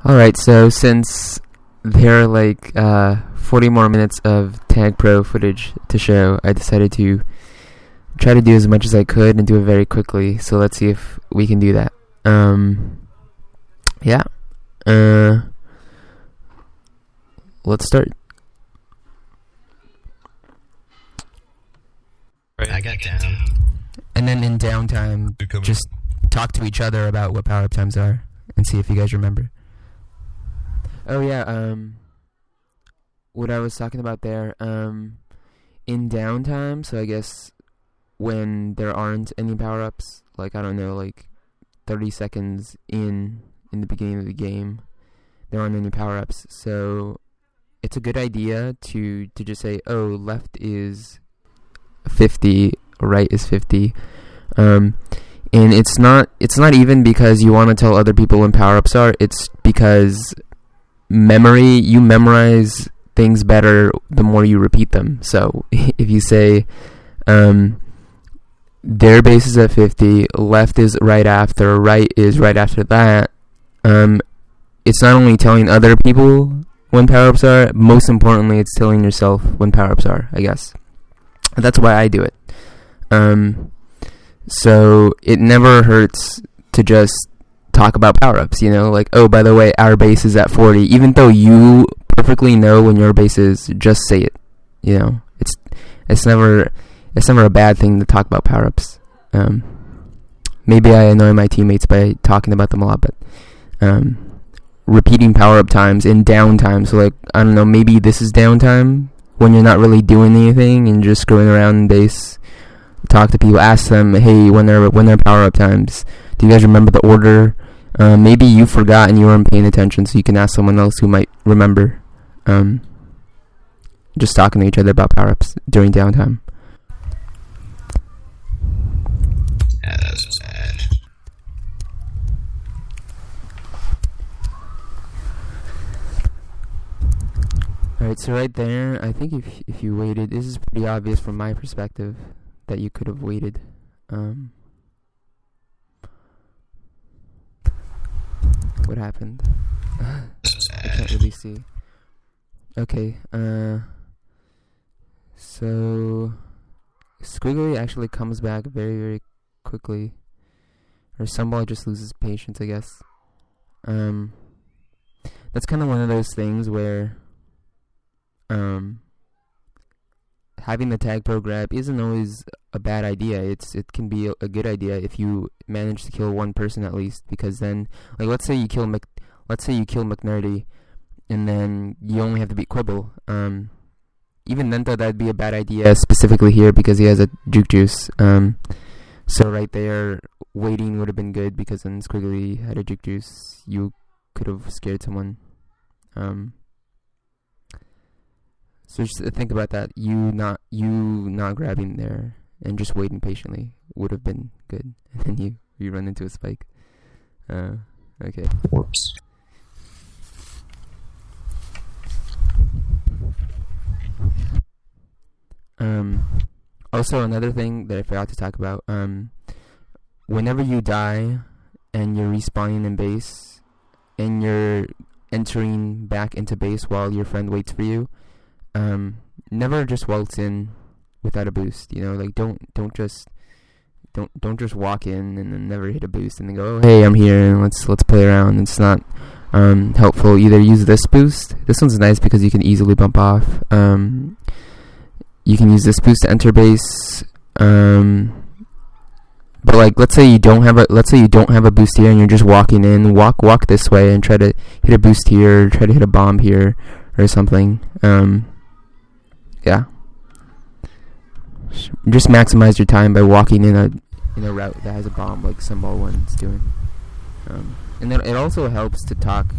Alright, so since there are like 40 more minutes of Tag Pro footage to show, I decided to try to do as much as I could and do it very quickly. So let's see if we can do that. Yeah. Let's start. Right. I got down. And then in downtime, just talk to each other about what power-up times are and see if you guys remember. Oh yeah, what I was talking about there, in downtime, so I guess when there aren't any power-ups, like, I don't know, like 30 seconds in the beginning of the game, there aren't any power-ups, so it's a good idea to just say, oh, left is 50, right is 50, and it's not even because you want to tell other people when power-ups are, it's because you memorize things better the more you repeat them. So if you say their base is at 50, left is right after, right is right after that, it's not only telling other people when power-ups are, most importantly it's telling yourself when power-ups are, I guess. That's why I do it. So it never hurts to just talk about power-ups, like, oh, by the way, our base is at 40, even though you perfectly know when your base is, just say it, it's never a bad thing to talk about power-ups. Maybe I annoy my teammates by talking about them a lot, but repeating power-up times in downtime, so like, I don't know, maybe this is downtime when you're not really doing anything and just screwing around in base. Talk to people, ask them, hey, when they're power-up times, do you guys remember the order? Maybe you forgot and you weren't paying attention, so you can ask someone else who might remember. Just talking to each other about power-ups during downtime. Yeah, that was bad. Alright, so right there, I think if you waited, this is pretty obvious from my perspective that you could have waited. What happened? I can't really see. Okay, so Squiggly actually comes back very, very quickly. Or Sunball just loses patience, I guess. That's kind of one of those things where having the Tag Pro grab isn't always a bad idea. It can be a good idea if you manage to kill one person at least, because then, like, let's say you kill McNerdy, and then you only have to beat Quibble. Even then, though, that'd be a bad idea specifically here because he has a Juke Juice. So right there, waiting would have been good because then Squiggly had a Juke Juice. You could have scared someone. So just think about that. You not grabbing there and just waiting patiently would have been good. And then you run into a spike. Okay. Whoops. Also, another thing that I forgot to talk about. Whenever you die and you're respawning in base and you're entering back into base while your friend waits for you, never just waltz in without a boost. Like don't just walk in and then never hit a boost and then go, oh, hey, I'm here and let's play around. It's not helpful. Either use this boost. This one's nice because you can easily bump off. You can use this boost to enter base. But like, let's say you don't have a boost here and you're just walking in. Walk this way and try to hit a boost here. Try to hit a bomb here or something. Yeah. Just maximize your time by walking in a route that has a bomb, like Sunball 1's doing. And then it also helps to talk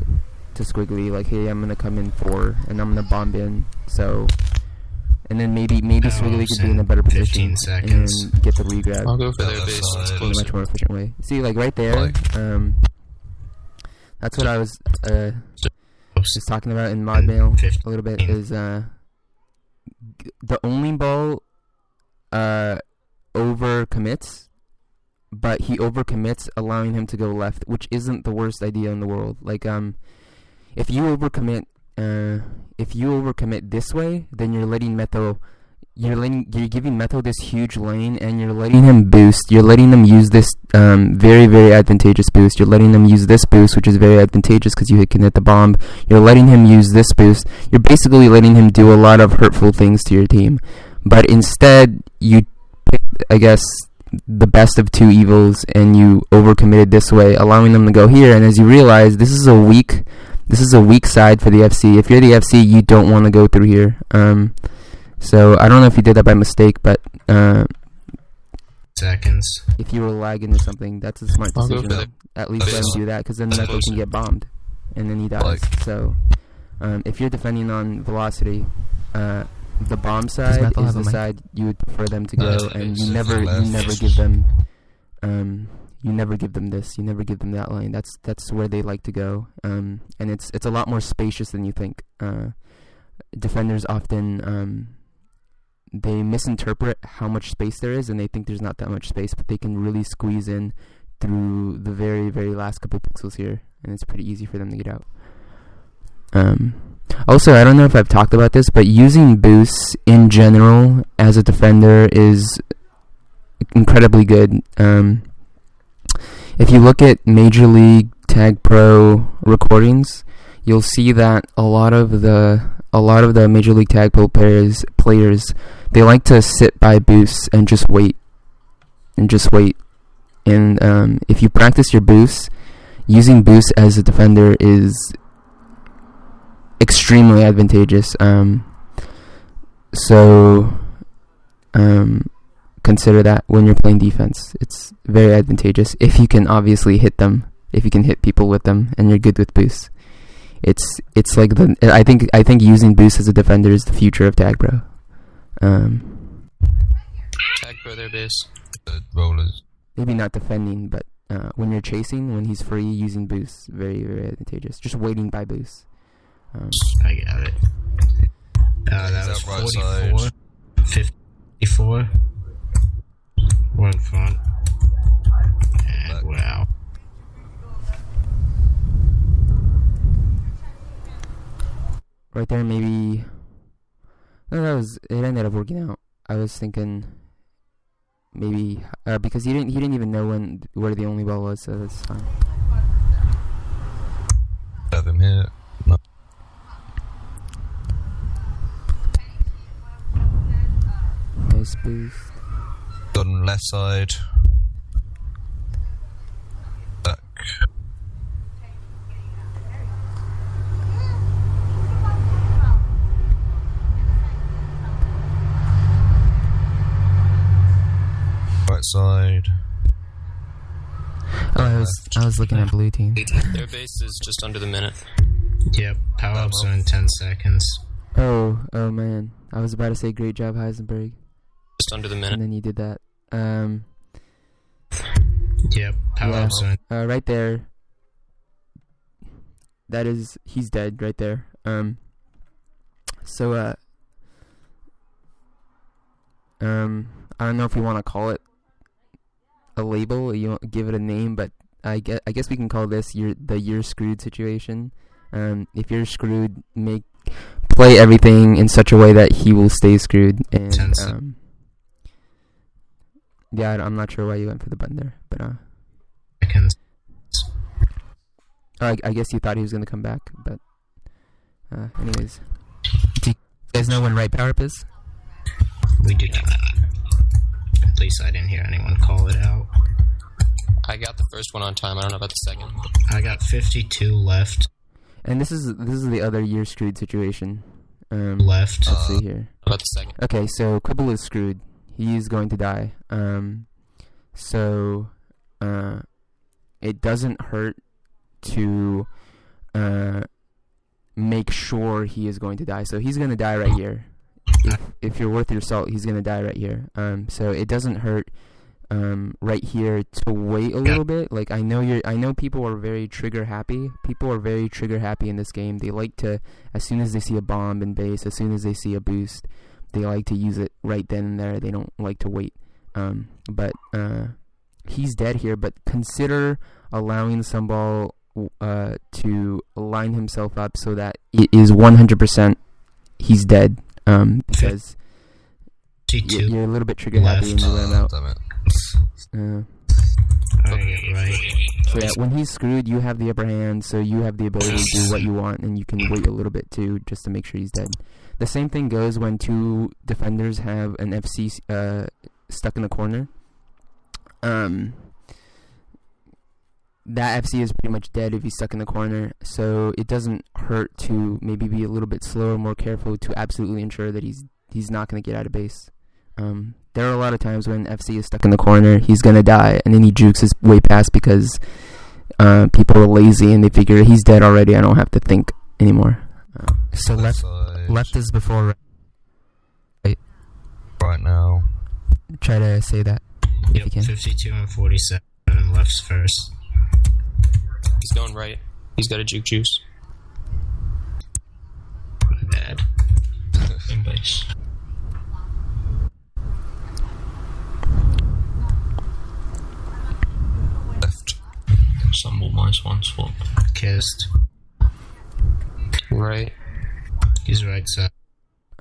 to Squiggly, like, hey, I'm gonna come in 4 and I'm gonna bomb in. So, and then maybe Squiggly could be in a better position and get the regrab. I'll go for their base. In a much more efficient way. See, like right there, that's what I was just talking about in mod mail a little bit. Is the only ball over commits, but he overcommits, allowing him to go left, which isn't the worst idea in the world. Like, if you overcommit this way, then you're letting Metho. You're giving Metho this huge lane, and you're letting him boost. You're letting them use this very, very advantageous boost. You're letting them use this boost, which is very advantageous because you can hit the bomb. You're letting him use this boost. You're basically letting him do a lot of hurtful things to your team. But instead, you picked, I guess, the best of two evils, and you overcommitted this way, allowing them to go here. And as you realize, this is a weak side for the FC. If you're the FC, you don't want to go through here. So I don't know if you did that by mistake, but seconds. If you were lagging or something, that's a smart decision. At least let him do that, because then Metho can get bombed, and then he dies. So if you're defending on velocity, the bomb side is the side you would prefer them to go, and you never give them this. You never give them that lane. That's where they like to go, and it's a lot more spacious than you think. Defenders often they misinterpret how much space there is, and they think there's not that much space, but they can really squeeze in through the very, very last couple pixels here, and it's pretty easy for them to get out. Also, I don't know if I've talked about this, but using boosts in general as a defender is incredibly good. If you look at Major League Tag Pro recordings, you'll see that a lot of the Major League Tag Pro players, they like to sit by boosts and just wait. And if you practice your boosts, using boosts as a defender is extremely advantageous. Consider that when you're playing defense. It's very advantageous if you can obviously hit them, if you can hit people with them, and you're good with boosts. It's like I think using boosts as a defender is the future of Tag Pro. Tag Pro their base. Rollers. Maybe not defending, but when you're chasing, when he's free, using boosts, very, very advantageous. Just waiting by boosts. I got it. That was 44. 54. One front. And wow. Right there, maybe. No, it ended up working out. I was thinking maybe because he didn't even know where the only ball was, so that's fine. Have him here. No. Nice boost. Got on left side. Back. Right side. Oh, I was looking at blue team. Their base is just under the minute. Yep, power ups are in 10 seconds. Oh man. I was about to say great job, Heisenberg. Just under the minute. And then you did that. Yep, power ups are in. Right there. He's dead right there. So I don't know if you want to call it a label, you give it a name, but I guess we can call this you're screwed situation. If you're screwed, play everything in such a way that he will stay screwed. And yeah, I'm not sure why you went for the button there, but I guess you thought he was gonna come back, but anyways, do you guys know when right power up is? We do not. At least I didn't hear anyone call it out. I got the first one on time. I don't know about the second. I got 52 left. And this is the other you're screwed situation. Left. Let's see here. About the second. Okay, so Quibble is screwed. He's going to die. So it doesn't hurt to make sure he is going to die. So he's going to die right here. If you're worth your salt, he's going to die right here. So it doesn't hurt right here to wait a little bit. Like I know people are very trigger happy. People are very trigger happy in this game. They like to, as soon as they see a bomb in base, as soon as they see a boost, they like to use it right then and there. They don't like to wait. But he's dead here. But consider allowing Sunball to line himself up so that it is 100% he's dead. Because you're a little bit trigger happy and you let him out. Right. So yeah, when he's screwed, you have the upper hand, so you have the ability to do what you want, and you can wait a little bit too, just to make sure he's dead. The same thing goes when two defenders have an FC stuck in the corner. That FC is pretty much dead if he's stuck in the corner, so it doesn't hurt to maybe be a little bit slower, more careful to absolutely ensure that he's not going to get out of base. There are a lot of times when FC is stuck in the corner, he's going to die, and then he jukes his way past because people are lazy and they figure he's dead already, I don't have to think anymore. So left is before right now. Try to say that if you can. 52 and 47, left's first. He's going right. He's got a juke juice. Bad. In base. Left. Stumble -1 swap. Kissed. Right. He's right side.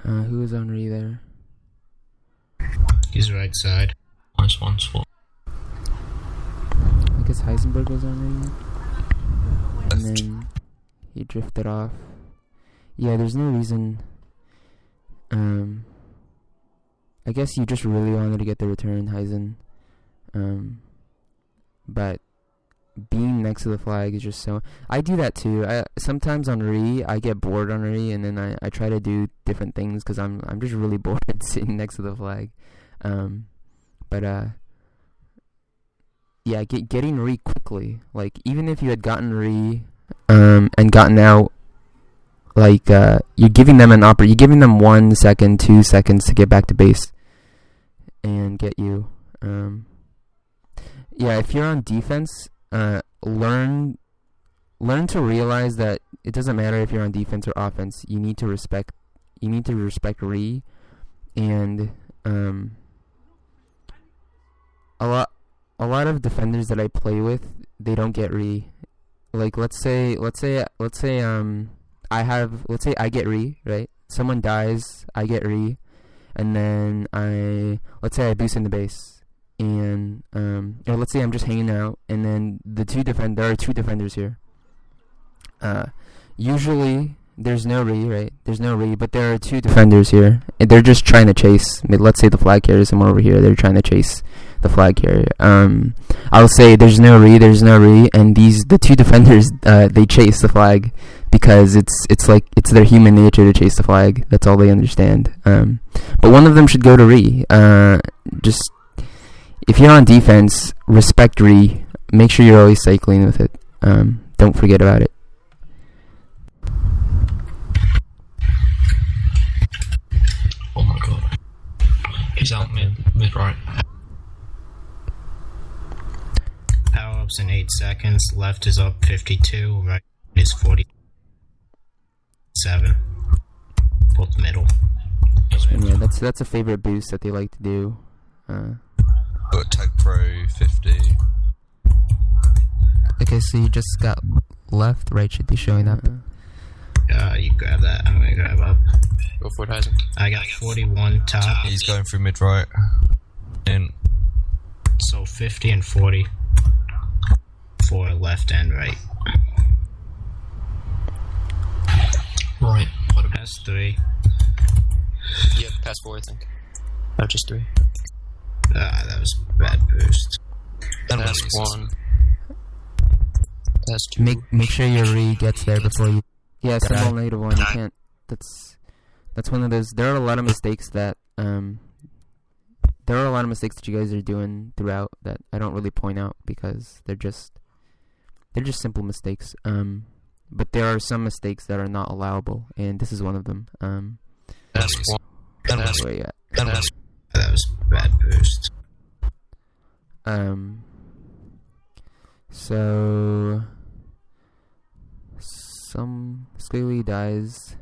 Who is Henri there? He's right side. -1 swap. I guess Heisenberg was Henri. And then he drifted off. Yeah, there's no reason. I guess you just really wanted to get the return, Heisen. But being next to the flag is just so... I do that too. Sometimes on Re, I get bored on Re, and then I try to do different things because I'm just really bored sitting next to the flag. Yeah, getting Re quickly. Like, even if you had gotten Re and gotten out, like, you're giving them you're giving them 1 second, 2 seconds to get back to base and get you. Yeah, if you're on defense, learn to realize that it doesn't matter if you're on defense or offense. You need to respect Re, and a lot of defenders that I play with, they don't get Re. Like, let's say I get Re, right? Someone dies, I get Re, and then let's say I boost in the base. And or let's say I'm just hanging out, and then there are two defenders here. Usually there's no Re, right? There's no Re, but there are two defenders here, and they're just trying to chase. Let's say the flag carrier is someone over here. They're trying to chase the flag carrier. I'll say there's no Re, and the two defenders they chase the flag because it's their human nature to chase the flag. That's all they understand. But one of them should go to Re. If you're on defense, respect Re. Make sure you're always cycling with it. Don't forget about it. Oh my god. He's out mid right. Power ups in 8 seconds. Left is up 52. Right is 47. Both middle. Yeah, that's a favorite boost that they like to do. Got Tag Pro 50. Okay, so you just got left, right should be showing up. You grab that. I'm gonna grab up. Go for it, Heisen. I got 41 top. He's going through mid right. In. So 50 and 40 for left and right. Right. Pass 3. Yep, pass 4, I think. No, just 3. That was bad boost. Pass 1. Pass 2. Make sure your Re gets there before you. Yeah, symbol -1. You can't. That's one of those. There are a lot of mistakes that you guys are doing throughout that I don't really point out because they're just simple mistakes. But there are some mistakes that are not allowable, and this is one of them. Pass 1. Pass 1. That was bad boost. So some squiggly dies.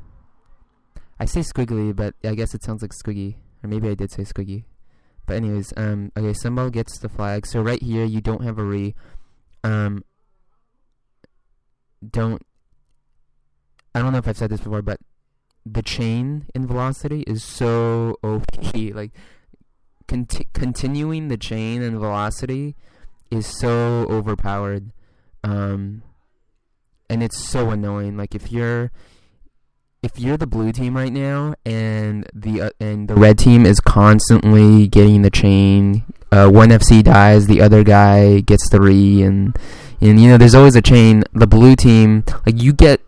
I say squiggly, but I guess it sounds like squiggy, or maybe I did say squiggy. But anyways, okay, symbol gets the flag. So right here, you don't have a Re. Don't I don't know if I've said this before, but the chain in velocity is so OP. Like, continuing the chain in velocity is so overpowered. And it's so annoying. Like, if you're the blue team right now, and the red team is constantly getting the chain, one FC dies, the other guy gets the re, and there's always a chain. The blue team, like, you get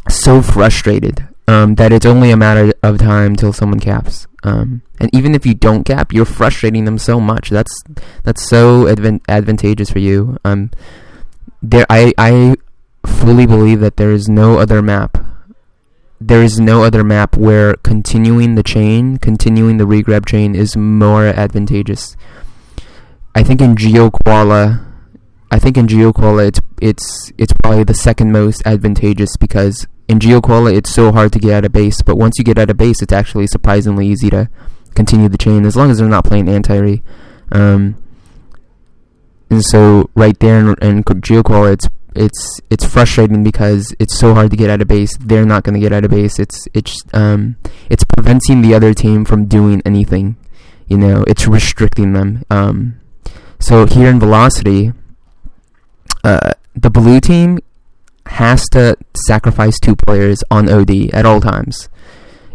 so frustrated that it's only a matter of time till someone caps. And even if you don't cap, you're frustrating them so much. That's so advantageous for you. I fully believe that there is no other map. There is no other map where continuing the regrab chain is more advantageous. I think in GeoQuala, it's probably the second most advantageous, because in GeoQuala it's so hard to get out of base, but once you get out of base, it's actually surprisingly easy to continue the chain, as long as they're not playing anti-re. And so right there in GeoQuala, it's frustrating because it's so hard to get out of base. They're not going to get out of base. It's preventing the other team from doing anything. It's restricting them. So here in velocity, the blue team has to sacrifice 2 players on OD at all times.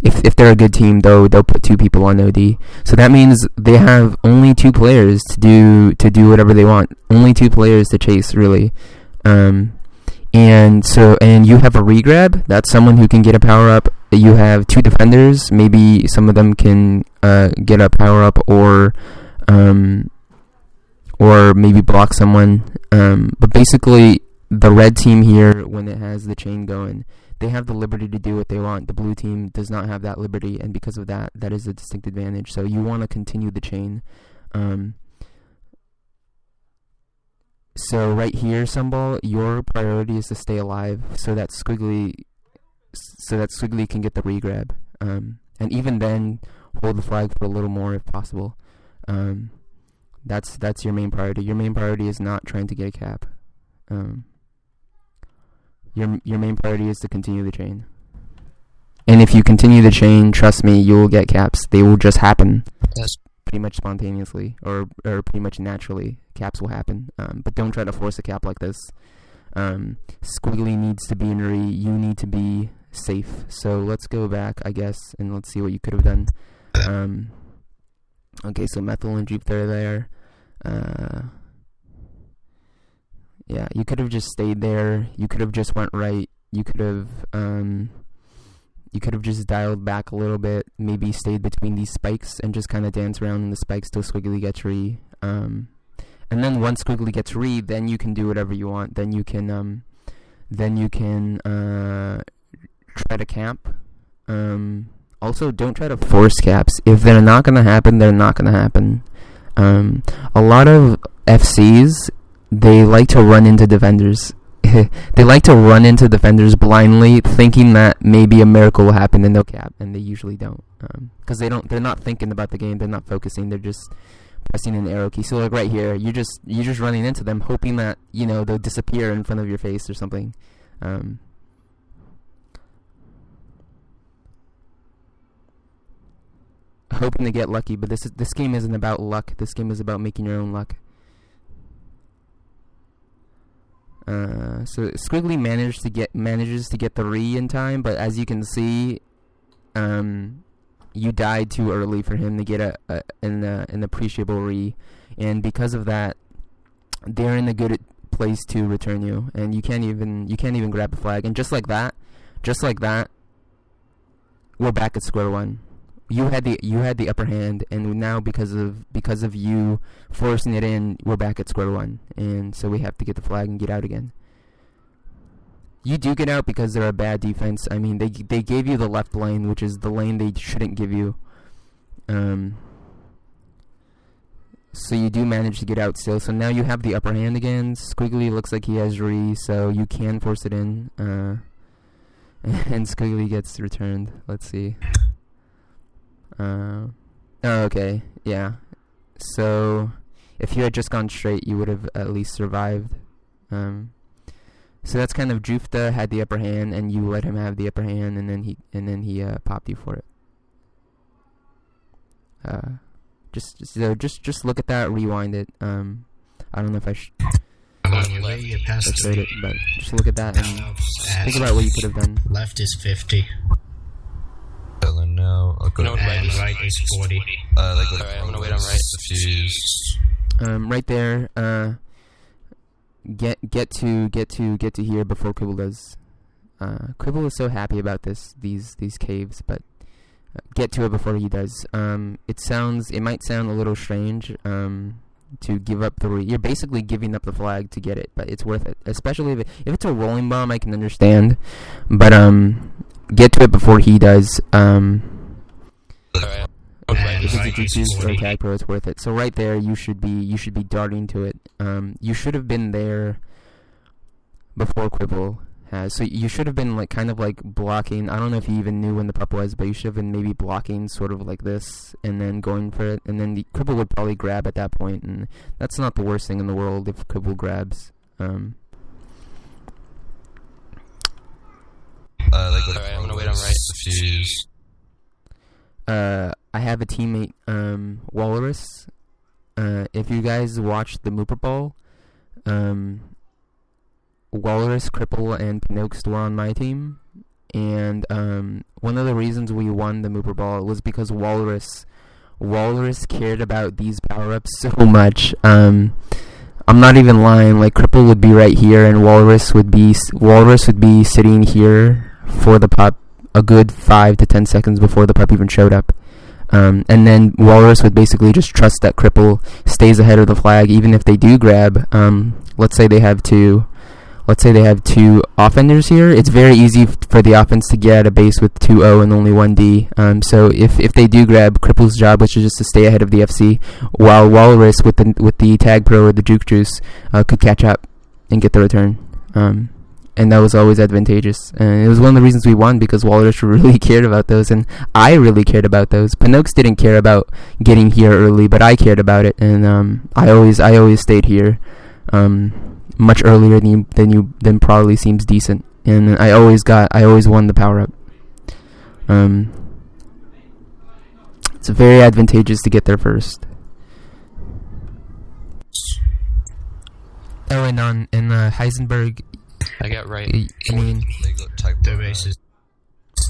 If they're a good team, they'll put 2 people on OD. So that means they have only 2 players to do whatever they want. Only 2 players to chase, really. And you have a regrab. That's someone who can get a power up. You have 2 defenders. Maybe some of them can get a power up, or maybe block someone. But basically, the red team here, when it has the chain going, they have the liberty to do what they want. The blue team does not have that liberty, and because of that, that is a distinct advantage. So you want to continue the chain. So right here, Sunball, your priority is to stay alive, so that Squiggly can get the regrab. And even then, hold the flag for a little more if possible. That's your main priority. Your main priority is not trying to get a cap. Your main priority is to continue the chain. And if you continue the chain, trust me, you will get caps. They will just happen. Yes. Pretty much spontaneously, or pretty much naturally. Caps will happen. But don't try to force a cap like this. Squiggly needs to be in re. You need to be safe. So let's go back, I guess, and let's see what you could have done. Okay, so Methyl and Jupiter are there. Yeah, you could have just stayed there. You could have just went right. You could have just dialed back a little bit. Maybe stayed between these spikes and just kind of dance around in the spikes till Squiggly gets re. And then once Squiggly gets re, then you can do whatever you want. Then you can try to camp. Also, don't try to force caps. If they're not gonna happen, they're not gonna happen. A lot of FCs, they like to run into defenders. They like to run into defenders blindly, thinking that maybe a miracle will happen and they'll cap, and they usually don't, because they're not thinking about the game. They're not focusing. They're just pressing an arrow key. So like right here, you're just running into them, hoping that they'll disappear in front of your face or something. Hoping to get lucky, but this game isn't about luck. This game is about making your own luck. So Squiggly manages to get the re in time, but as you can see, you died too early for him to get an appreciable re, and because of that, they're in a good place to return you, and you can't even grab a flag, and just like that, we're back at square one. You had the upper hand, and now because of you forcing it in, we're back at square one, and so we have to get the flag and get out again. You do get out because they're a bad defense. I mean, they gave you the left lane, which is the lane they shouldn't give you. So you do manage to get out still. So now you have the upper hand again. Squiggly looks like he has re, so you can force it in. And Squiggly gets returned. Let's see. Oh, okay, yeah. So if you had just gone straight, you would have at least survived. So that's kind of Jufta had the upper hand, and you let him have the upper hand, and then he popped you for it. Just look at that, rewind it. I don't know if I should. You passed Showed it, but just look at that and think about what you could have done. Left is 50. So then now I've got No, And right is 40. they got Alright, I'm gonna wait on right. the fuse. Right there. Get to here before Quibble does. Quibble is so happy about these caves, but get to it before he does. It might sound a little strange. To give up you're basically giving up the flag to get it, but it's worth it. Especially if it's a rolling bomb, I can understand. But get to it before he does. Alright. If it's a juice or a tag pro, it's worth it. So right there, you should be darting to it. You should have been there before Quibble has. So you should have been kind of blocking. I don't know if you even knew when the pup was, but you should have been maybe blocking sort of like this and then going for it. And then the Quibble would probably grab at that point, and that's not the worst thing in the world if Quibble grabs. Alright, I'm gonna wait on right. The fuse. I have a teammate, Walrus. If you guys watched the Mooper Ball, Walrus, Cripple, and Pinocchio were on my team, and one of the reasons we won the Mooper Ball was because Walrus cared about these power-ups so much. I'm not even lying. Cripple would be right here, and Walrus would be sitting here for the pup a good 5 to 10 seconds before the pup even showed up. And then Walrus would basically just trust that Cripple stays ahead of the flag, even if they do grab. Let's say they have two offenders here. It's very easy for the offense to get at a base with 2-0 and only 1D. So if they do grab, Cripple's job, which is just to stay ahead of the FC, while Walrus with the tag pro or the juke juice could catch up and get the return. And that was always advantageous. And it was one of the reasons we won, because Walrus really cared about those, and I really cared about those. Pinocchio didn't care about getting here early, but I cared about it, and I always stayed here much earlier than probably seems decent, and I always won the power up. It's very advantageous to get there first. Oh, and Heisenberg. I got right. I mean, They got tag The base is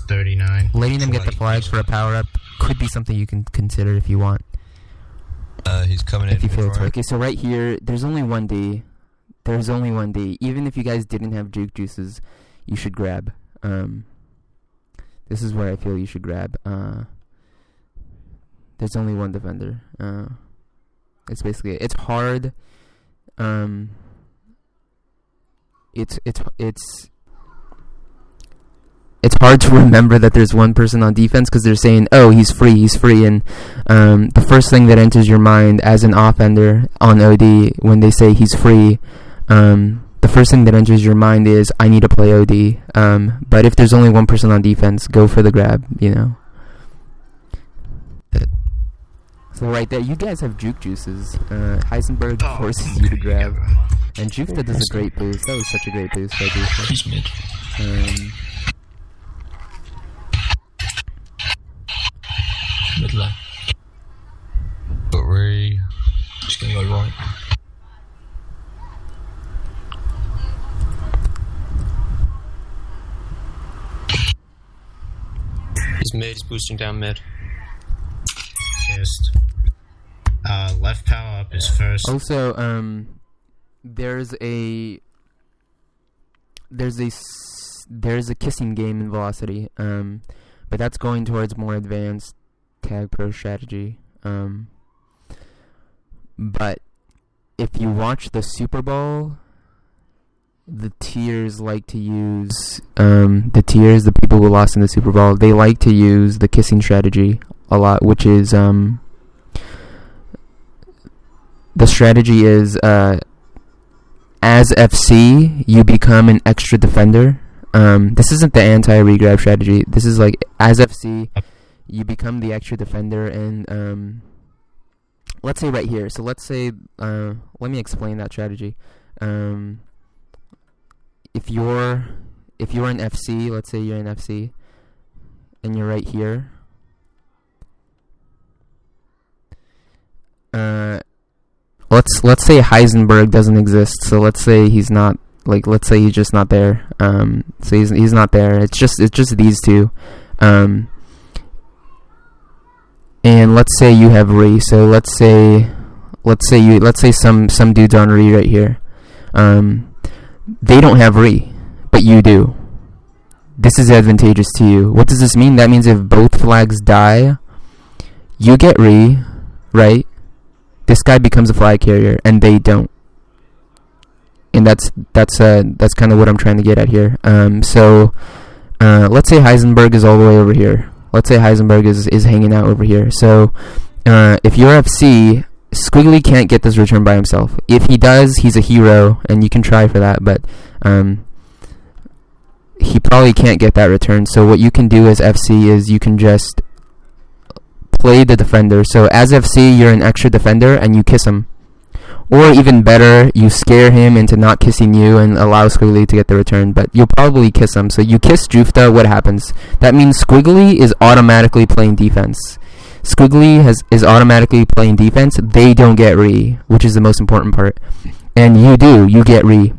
39. letting them get the flags for a power up could be something you can consider if you want. He's coming in. If you feel it's right. okay. So right here, there's only 1D. There's only 1D. Even if you guys didn't have juke juices, you should grab. This is where I feel you should grab. There's only one defender. It's basically it's hard. It's hard to remember that there's one person on defense because they're saying, "Oh, he's free," and the first thing that enters your mind as an offender on OD when they say he's free, the first thing that enters your mind is, "I need to play OD." But if there's only one person on defense, go for the grab. So right there, you guys have juke juices. Heisenberg forces you to grab. And Jufta does a great boost. That was such a great boost by Jufta. He's mid. Mid left. Got Ree. Just gonna go right. He's mid. He's boosting down mid. Kissed. Left power up is first. Also, there's a kissing game in Velocity, but that's going towards more advanced tag pro strategy. But if you watch the Super Bowl, the tiers like to use the people who lost in the Super Bowl, they like to use the kissing strategy a lot, which is the strategy is as FC you become an extra defender. This isn't the anti-regrab strategy. This is as FC you become the extra defender, and let's say right here. So let's say let me explain that strategy. if you're in FC, let's say you're in FC, and you're right here. Let's say Heisenberg doesn't exist. So let's say he's not, like, let's say he's just not there. So he's not there. It's just these two. And let's say you have Re. So let's say some dude's on Re right here. They don't have Re, but you do. This is advantageous to you. What does this mean? That means if both flags die, you get Re, right? This guy becomes a flag carrier, and they don't. And that's kind of what I'm trying to get at here. So let's say Heisenberg is all the way over here. Let's say Heisenberg is hanging out over here. So if you're FC, Squiggly can't get this return by himself. If he does, he's a hero, and you can try for that, but he probably can't get that return. So what you can do as FC is you can just play the defender. So as FC, you're an extra defender, and you kiss him. Or even better, you scare him into not kissing you and allow Squiggly to get the return, but you'll probably kiss him. So you kiss Jufta, what happens? That means Squiggly is automatically playing defense. Squiggly is automatically playing defense. They don't get Re, which is the most important part. And you do. You get Re.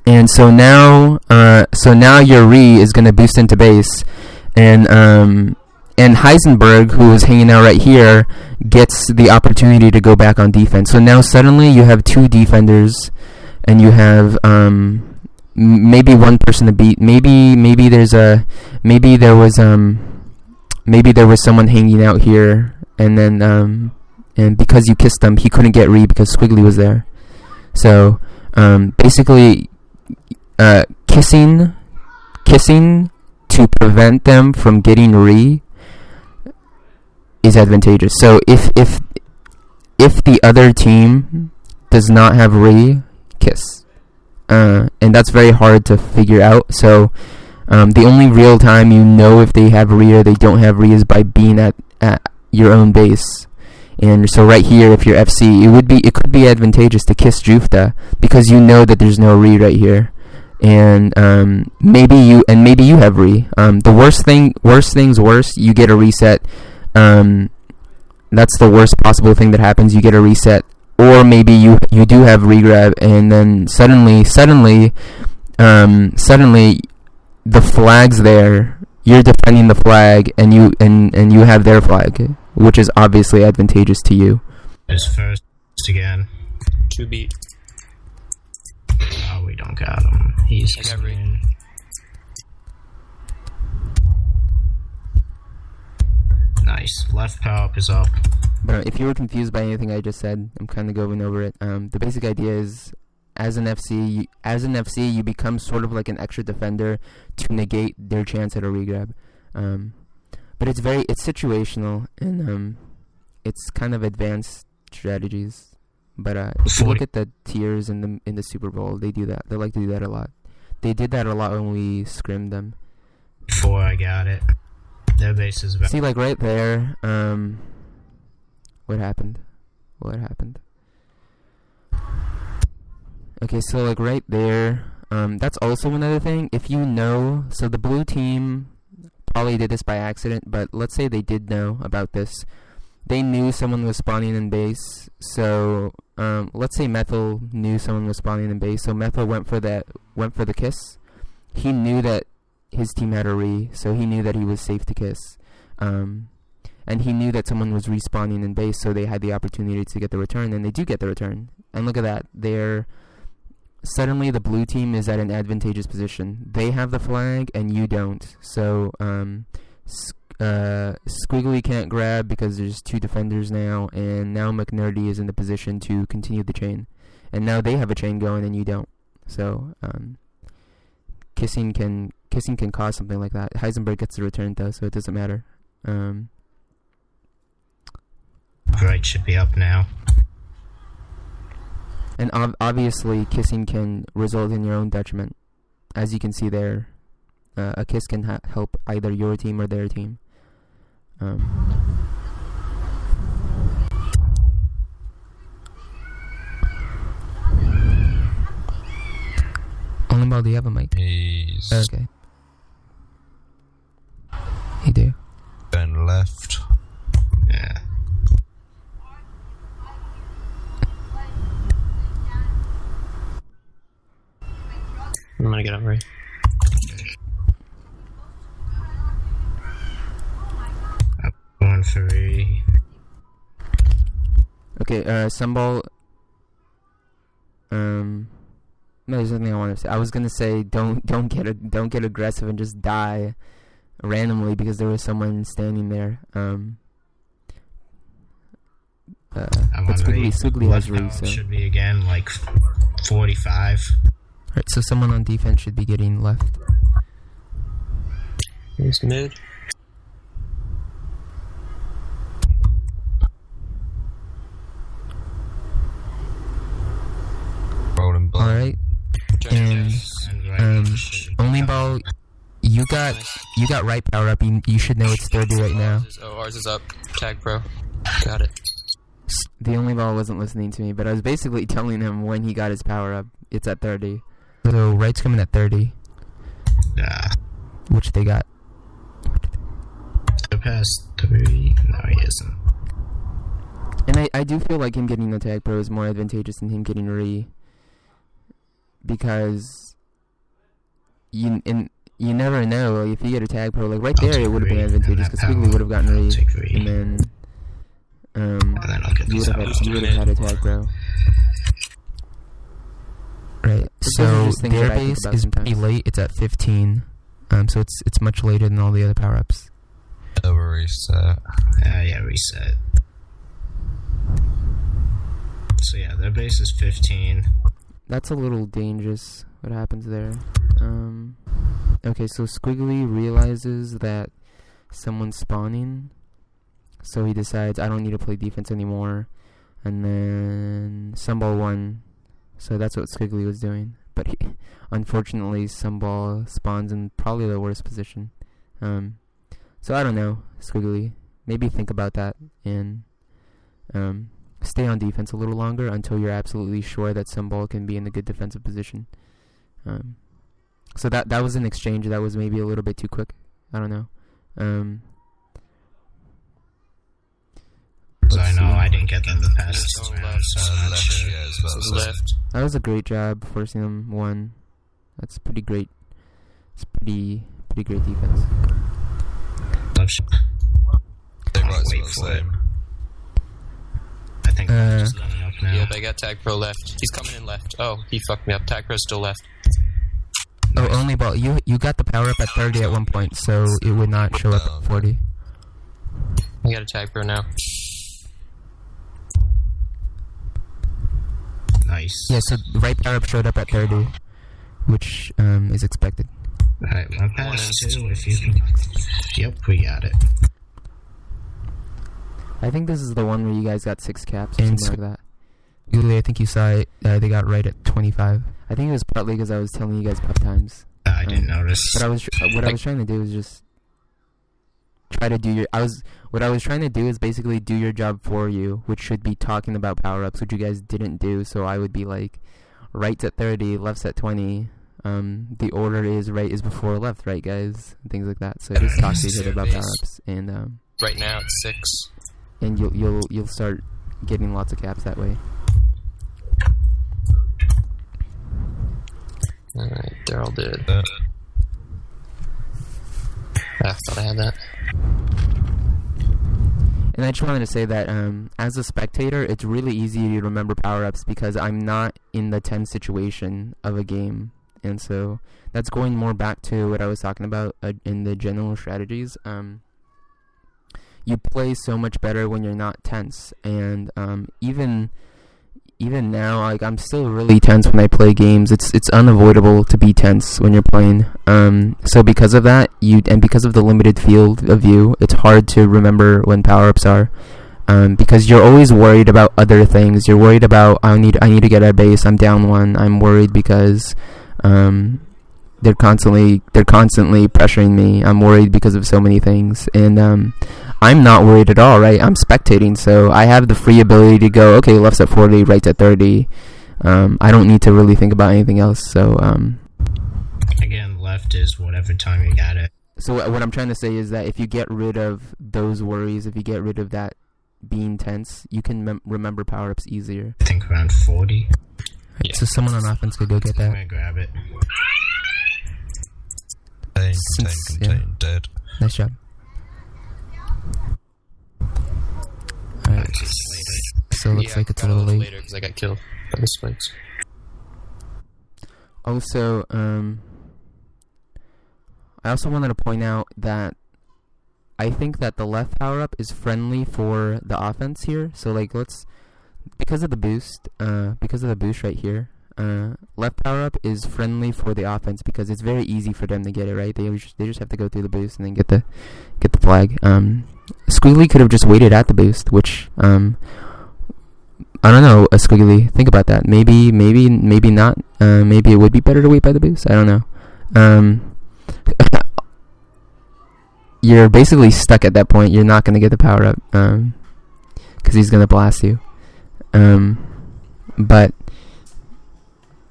And so now your Re is going to boost into base. And Heisenberg, who is hanging out right here, gets the opportunity to go back on defense. So now suddenly you have two defenders, and you have maybe one person to beat. Maybe there was someone hanging out here, and then and because you kissed them, he couldn't get Re because Squiggly was there. So basically, kissing to prevent them from getting Re is advantageous. So if the other team does not have Re, kiss, and that's very hard to figure out. So the only real time you know if they have Re or they don't have Re is by being at your own base. And so right here, if you're FC, it could be advantageous to kiss Jufta because you know that there's no Re right here. And maybe you have Re. The worst thing's worse, you get a reset. That's the worst possible thing that happens. You get a reset, or maybe you do have regrab, and then suddenly the flag's there. You're defending the flag, and you have their flag, which is obviously advantageous to you. Is first again. 2 beat. Oh, we don't got him. He's coming in. Nice. Left power up is up. But if you were confused by anything I just said, I'm kind of going over it. The basic idea is, as an FC, you become sort of like an extra defender to negate their chance at a regrab. But it's situational, and it's kind of advanced strategies. But if you look at the tiers in the Super Bowl, they do that. They like to do that a lot. They did that a lot when we scrimmed them. Before I got it. Their base is back. See, like right there, what happened? Okay, so like right there, that's also another thing. If you know, so the blue team probably did this by accident, but let's say they did know about this. They knew someone was spawning in base, so let's say Methyl knew someone was spawning in base, so Methyl went for the kiss. He knew that his team had a Re, so he knew that he was safe to kiss. And he knew that someone was respawning in base, so they had the opportunity to get the return, and they do get the return. And look at that. Suddenly the blue team is at an advantageous position. They have the flag, and you don't. So Squiggly can't grab because there's two defenders now, and now McNerdy is in the position to continue the chain. And now they have a chain going, and you don't. So Kissing can cause something like that. Heisenberg gets the return though, so it doesn't matter. Right, should be up now. And obviously, kissing can result in your own detriment. As you can see there, a kiss can help either your team or their team. Let Sunball, do you have a mic? He's Okay. You do. going left. Yeah. I'm gonna get over here. Up 1-3. Okay, Sunball. No, there's nothing I want to say. I was gonna say don't get aggressive and just die randomly because there was someone standing there. I'm But on Squiggly has left Ree, now. so. Should be again like 45. Alright, so someone on defense should be getting left. He's mid. Rolling ball. Alright, and And right. only ball, you got right power up. You should know it's 30 right now. Ours is up. Tag pro. Got it. The only ball wasn't listening to me, but I was basically telling him when he got his power up. It's at 30. So right's coming at 30, Yeah. which they got. So past 3. No, he isn't. And I do feel like him getting the tag pro is more advantageous than him getting Ree, because you never know, like, if you get a tag pro, like right I'll there, it take would have been Ree, advantageous and because that Squiggly power. would have gotten I'll Ree, take Ree. and then And then I'll get you these would out. have had a tag pro. Right. So So those are just things their that I think base about is sometimes. pretty late. It's at 15. So it's much later than all the other power ups. Over reset. Yeah, reset. So yeah, their base is 15. That's a little dangerous. What happens there? Okay, so Squiggly realizes that someone's spawning, so he decides I don't need to play defense anymore, and then Sunball won. So that's what Squiggly was doing. But unfortunately, Sunball spawns in probably the worst position. So I don't know, Squiggly. Maybe think about that and stay on defense a little longer until you're absolutely sure that Sunball can be in a good defensive position. So that was an exchange that was maybe a little bit too quick. I don't know. So I know I didn't get them the past There's two no rounds, so I'm not left, sure. yeah, as well. This is So left. That was a great job forcing them one. That's pretty great. It's pretty great defense. Left sh- they I'll might as wait well for it. same. I think left is going up now. Yeah, they got tag pro left. He's coming in left. Oh, he fucked me up. Tag pro's still left. Nice. Oh, only ball. You got the power up at 30 at one point, so it would not show up at 40. I got a tag pro now. Nice. Yeah, so the right power up showed up at 30, which is expected. Alright, one past two, if you can. Yep, we got it. I think this is the one where you guys got 6 caps or And something like that. Usually, I think you saw it. They got right at 25. I think it was partly because I was telling you guys pop times. I didn't notice. But what I was trying to do is just try to do what I was trying to do is basically do your job for you, which should be talking about power ups, which you guys didn't do. So I would be like, right's at 30, left's at 20. The order is right is before left, right, guys, and things like that. So just talk to each other about power ups, and Right now it's 6. and you'll start getting lots of caps that way. Alright, they're all dead. I thought I had that. And I just wanted to say that as a spectator, it's really easy to remember power-ups because I'm not in the 10 situation of a game. And so that's going more back to what I was talking about in the general strategies. You play so much better when you're not tense. And even now, like, I'm still really tense when I play games. It's unavoidable to be tense when you're playing. So because of that, and because of the limited field of view, it's hard to remember when power-ups are. Because you're always worried about other things. You're worried about I need to get a base. I'm down 1. I'm worried because they're constantly pressuring me. I'm worried because of so many things, and I'm not worried at all, right? I'm spectating, so I have the free ability to go, okay, left's at 40, right's at 30. I don't need to really think about anything else, so Again, left is whatever time you got it. So what I'm trying to say is that if you get rid of those worries, if you get rid of that being tense, you can remember power-ups easier. I think around 40. Yeah. So someone on offense could go get I'm that. gonna grab it. Contain, dead. Nice job. Alright, Just later. so it looks like it's a little late. later because I got killed by the spikes. Also, I also wanted to point out that I think that the left power-up is friendly for the offense here. So, like, because of the boost right here, left power-up is friendly for the offense because it's very easy for them to get it, right? They just have to go through the boost and then get the flag. Squiggly could have just waited at the boost, which, I don't know, Squiggly, think about that. Maybe not. Maybe it would be better to wait by the boost. I don't know. You're basically stuck at that point. You're not going to get the power up because he's going to blast you. But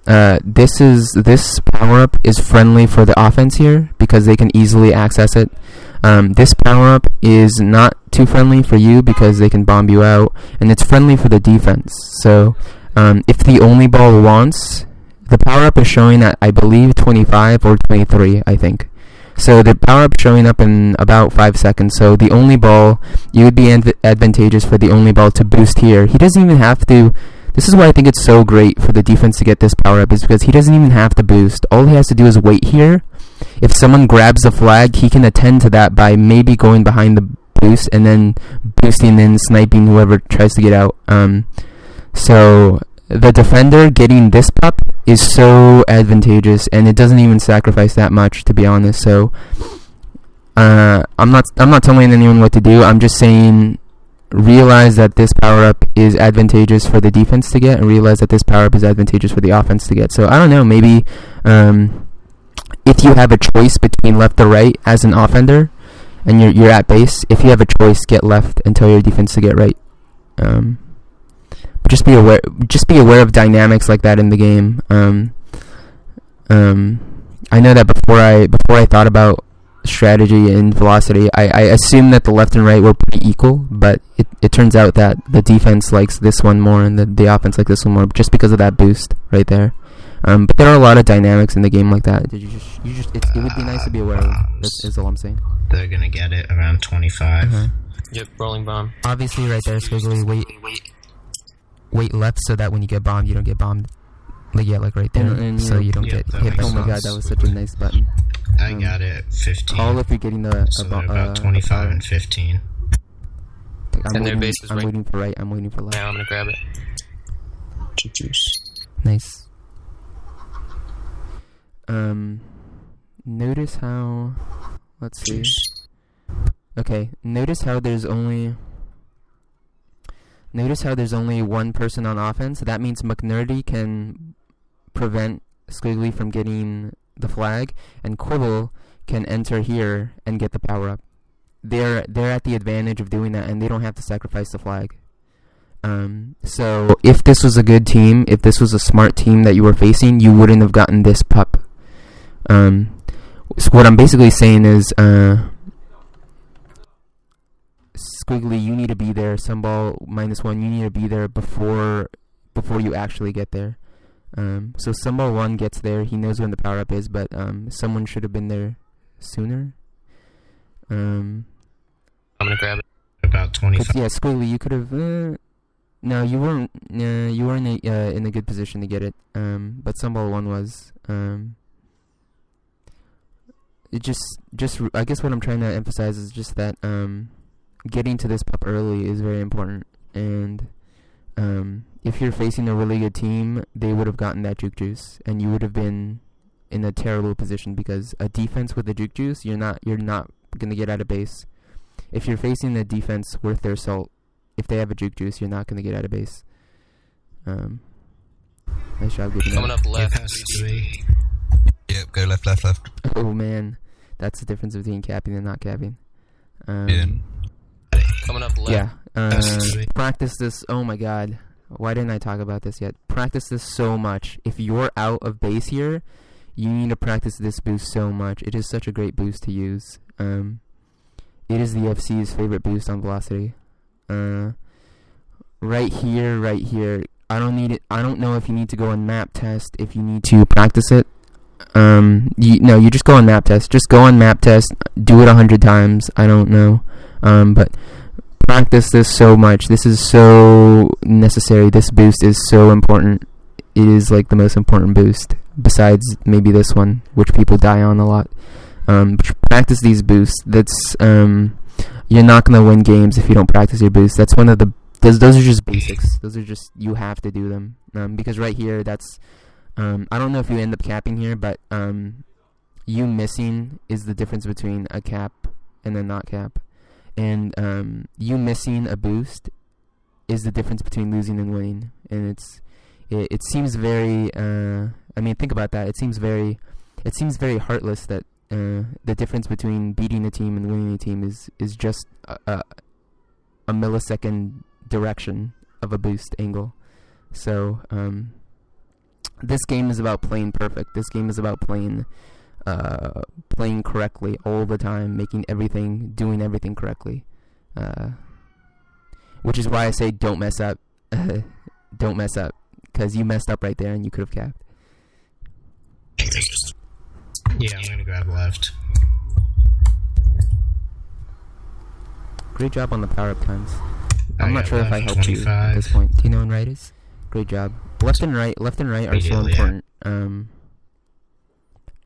this power up is friendly for the offense here because they can easily access it. This power up is not too friendly for you because they can bomb you out, and it's friendly for the defense. So if the only ball wants, the power up is showing at, I believe, 25 or 23, I think. So the power up showing up in about 5 seconds. So the only ball, you would be advantageous for the only ball to boost here. He doesn't even have to. This is why I think it's so great for the defense to get this power up, is because he doesn't even have to boost. All he has to do is wait here. If someone grabs the flag, he can attend to that by maybe going behind the boost and then boosting and sniping whoever tries to get out. So the defender getting this pup is so advantageous, and it doesn't even sacrifice that much, to be honest. So I'm not telling anyone what to do. I'm just saying, realize that this power up is advantageous for the defense to get, and realize that this power up is advantageous for the offense to get. So I don't know, maybe if you have a choice between left or right as an offender, and you're at base, if you have a choice, get left and tell your defense to get right. But just be aware of dynamics like that in the game. I know that before I thought about strategy and velocity, I assumed that the left and right were pretty equal, but it turns out that the defense likes this one more and the offense likes this one more, just because of that boost right there. But there are a lot of dynamics in the game like that. It would be nice to be aware of. That's all I'm saying. They're gonna get it around 25. Uh-huh. Yep, rolling bomb. Obviously, right there, Squiggly, wait left so that when you get bombed, you don't get bombed. Like right there, and you don't get hit. Oh my god, that was such a nice button. I got it at 15. Call if you're getting the So they're about 25 and 15. And their base is I'm right. waiting for right. I'm waiting for left. Now I'm gonna grab it. Juice. Nice. Notice how. Let's see. Okay. Notice how there's only one person on offense. That means McNerdy can prevent Squiggly from getting the flag, and Quibble can enter here and get the power up. They're at the advantage of doing that, and they don't have to sacrifice the flag. So if this was a good team, if this was a smart team that you were facing, you wouldn't have gotten this pup. So what I'm basically saying is, Squiggly, you need to be there. Sunball -1, you need to be there before you actually get there. So Sunball 1 gets there. He knows when the power up is, but someone should have been there sooner. I'm gonna grab it. About 25. Yeah, Squiggly, you could have. No, you weren't. You weren't in a good position to get it. But Sunball 1 was. It just. I guess what I'm trying to emphasize is just that getting to this pup early is very important, and if you're facing a really good team, they would have gotten that juke juice, and you would have been in a terrible position, because a defense with a juke juice, you're not gonna get out of base. If you're facing a defense worth their salt, if they have a juke juice, you're not gonna get out of base. Nice job getting Coming out. up left. Past 3. Yep, go left. Oh man, that's the difference between capping and not capping. Yeah. Coming up left. Yeah. Practice this. Oh my god. Why didn't I talk about this yet? Practice this so much. If you're out of base here, You need to practice this boost so much. It is such a great boost to use. It is the FC's favorite boost on velocity. Right here. I don't need it. I don't know if you need to go on map test, if you need to practice it. You just go on map test. Just go on map test. Do it 100 times. I don't know. But practice this so much. This is so necessary. This boost is so important. It is like the most important boost, besides maybe this one, which people die on a lot. Practice these boosts. That's you're not gonna win games if you don't practice your boosts. That's one of the those are just basics. Those are just, you have to do them. Because right here, that's I don't know if you end up capping here, but you missing is the difference between a cap and a not cap, and you missing a boost is the difference between losing and winning. And it seems very think about that. It seems very heartless that the difference between beating a team and winning a team is just a millisecond direction of a boost angle. So this game is about playing perfect. This game is about playing correctly all the time, doing everything correctly. Which is why I say don't mess up. Don't mess up, because you messed up right there and you could have capped. Yeah, I'm gonna grab left. Great job on the power-up times. I'm not got sure if I left, helped you at 25. this point. Do you know when right is? Great job. Left and right are so Immediately, important.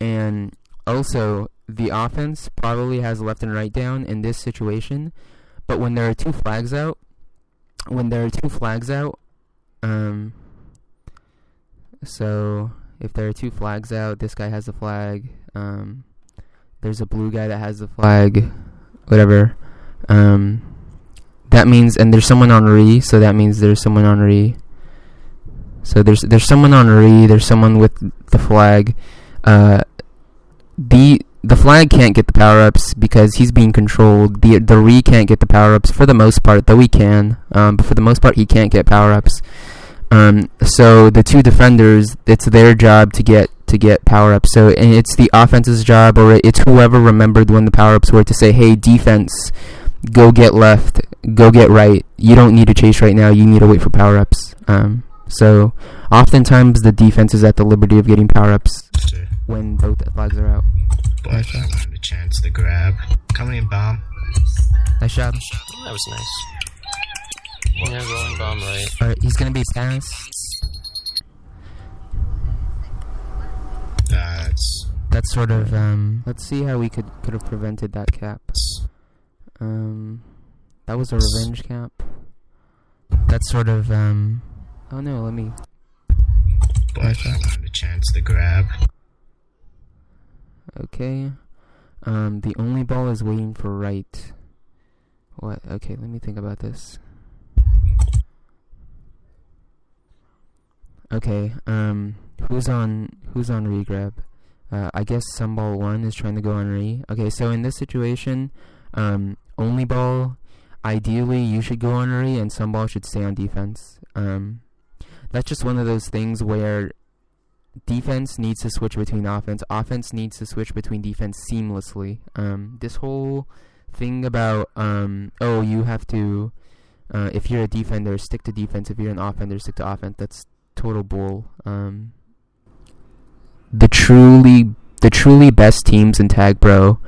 And also, the offense probably has left and right down in this situation, but when there are two flags out, so if there are two flags out, this guy has a flag, there's a blue guy that has the flag, whatever, that means, and there's someone on re, so that means there's someone on re. So there's someone on re, there's someone with the flag. The flag can't get the power-ups because he's being controlled. The re can't get the power-ups for the most part, though he can. But for the most part, he can't get power-ups. So the two defenders, it's their job to get power-ups. So, and it's the offense's job, or it's whoever remembered when the power-ups were, to say, hey, defense, go get left, go get right. You don't need to chase right now. You need to wait for power-ups. So oftentimes the defense is at the liberty of getting power-ups when both flags are out. But I wanted a chance to grab. Coming in bomb. Nice job. That was nice. Yeah, rolling bomb right. Alright, he's gonna be fast. That's sort of, let's see how we could have prevented that cap. That was a revenge cap. That's sort of, oh no, let me... But I wanted a chance to grab. Okay. The only ball is waiting for right. What? Okay, let me think about this. Okay, who's on regrab? I guess some ball 1 is trying to go on re. Okay, so in this situation, only ball, ideally you should go on re and some ball should stay on defense. That's just one of those things where defense needs to switch between offense. Offense needs to switch between defense seamlessly. This whole thing about, you have to, if you're a defender, stick to defense. If you're an offender, stick to offense. That's total bull. The truly best teams in Tag Pro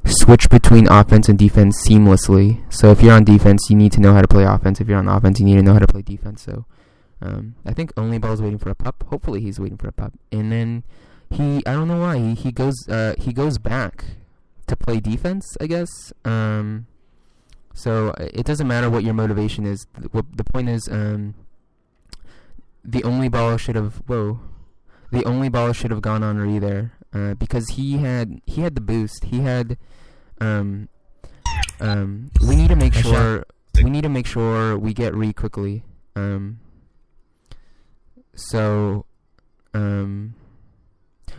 switch between offense and defense seamlessly. So if you're on defense, you need to know how to play offense. If you're on offense, you need to know how to play defense. So I think only ball is waiting for a pup. Hopefully he's waiting for a pup. And then I don't know why, he goes back to play defense, I guess. So it doesn't matter what your motivation is. The point is, the only ball should have gone on re there, because he had the boost. He had, we need to make sure we get re quickly.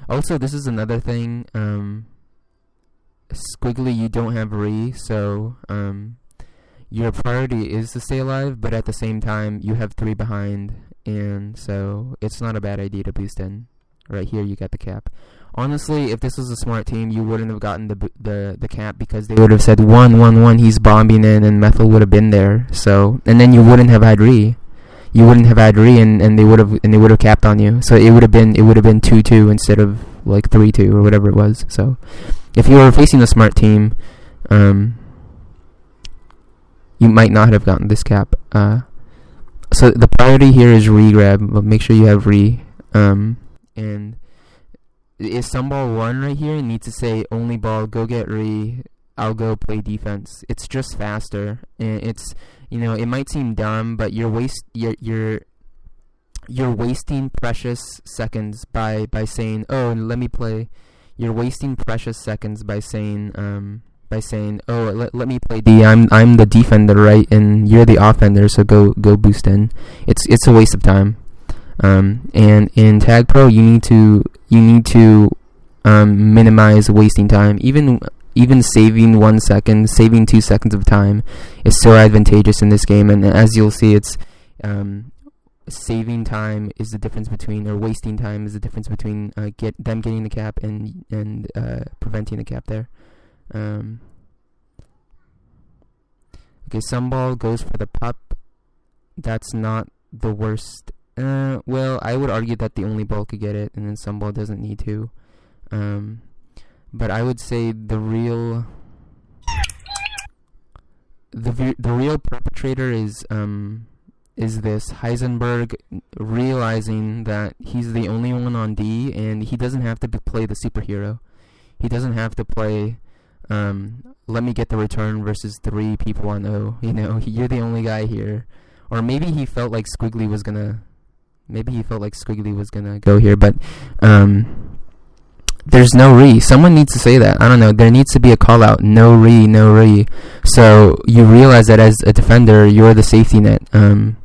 Also, this is another thing, Squiggly, you don't have re, so, your priority is to stay alive, but at the same time, you have 3 behind, and so, it's not a bad idea to boost in. Right here, you got the cap. Honestly, if this was a smart team, you wouldn't have gotten the cap because they would have said 1-1-1. He's bombing in, and Methel would have been there. So, and then you wouldn't have had Ree. You wouldn't have had Ree, and they would have capped on you. So it would have been 2-2 instead of like 3-2 or whatever it was. So, if you were facing a smart team, you might not have gotten this cap. So the priority here is Ree grab. But make sure you have Ree. And is some ball 1 right here? Need to say only ball. Go get Ree. I'll go play defense. It's just faster. And it's, it might seem dumb, but you're wasting precious seconds by saying, oh, let me play. You're wasting precious seconds by saying, oh, let me play D. I'm the defender, right? And you're the offender, so go boost in. It's a waste of time. And in Tag Pro, you need to minimize wasting time. Even saving 1 second, saving 2 seconds of time is so advantageous in this game. And as you'll see, it's saving time is the difference between, or wasting time is the difference between them getting the cap and preventing the cap there. Okay, some ball goes for the pup. That's not the worst. Well, I would argue that the only ball could get it, and then some ball doesn't need to. But I would say the real perpetrator is this Heisenberg realizing that he's the only one on D, and he doesn't have to play the superhero. He doesn't have to play let me get the return versus 3 people on O. You're the only guy here. Or maybe he felt like Squiggly was gonna go here, but there's no Ree. Someone needs to say that. I don't know. There needs to be a call out. No Ree. So you realize that as a defender, you're the safety net. And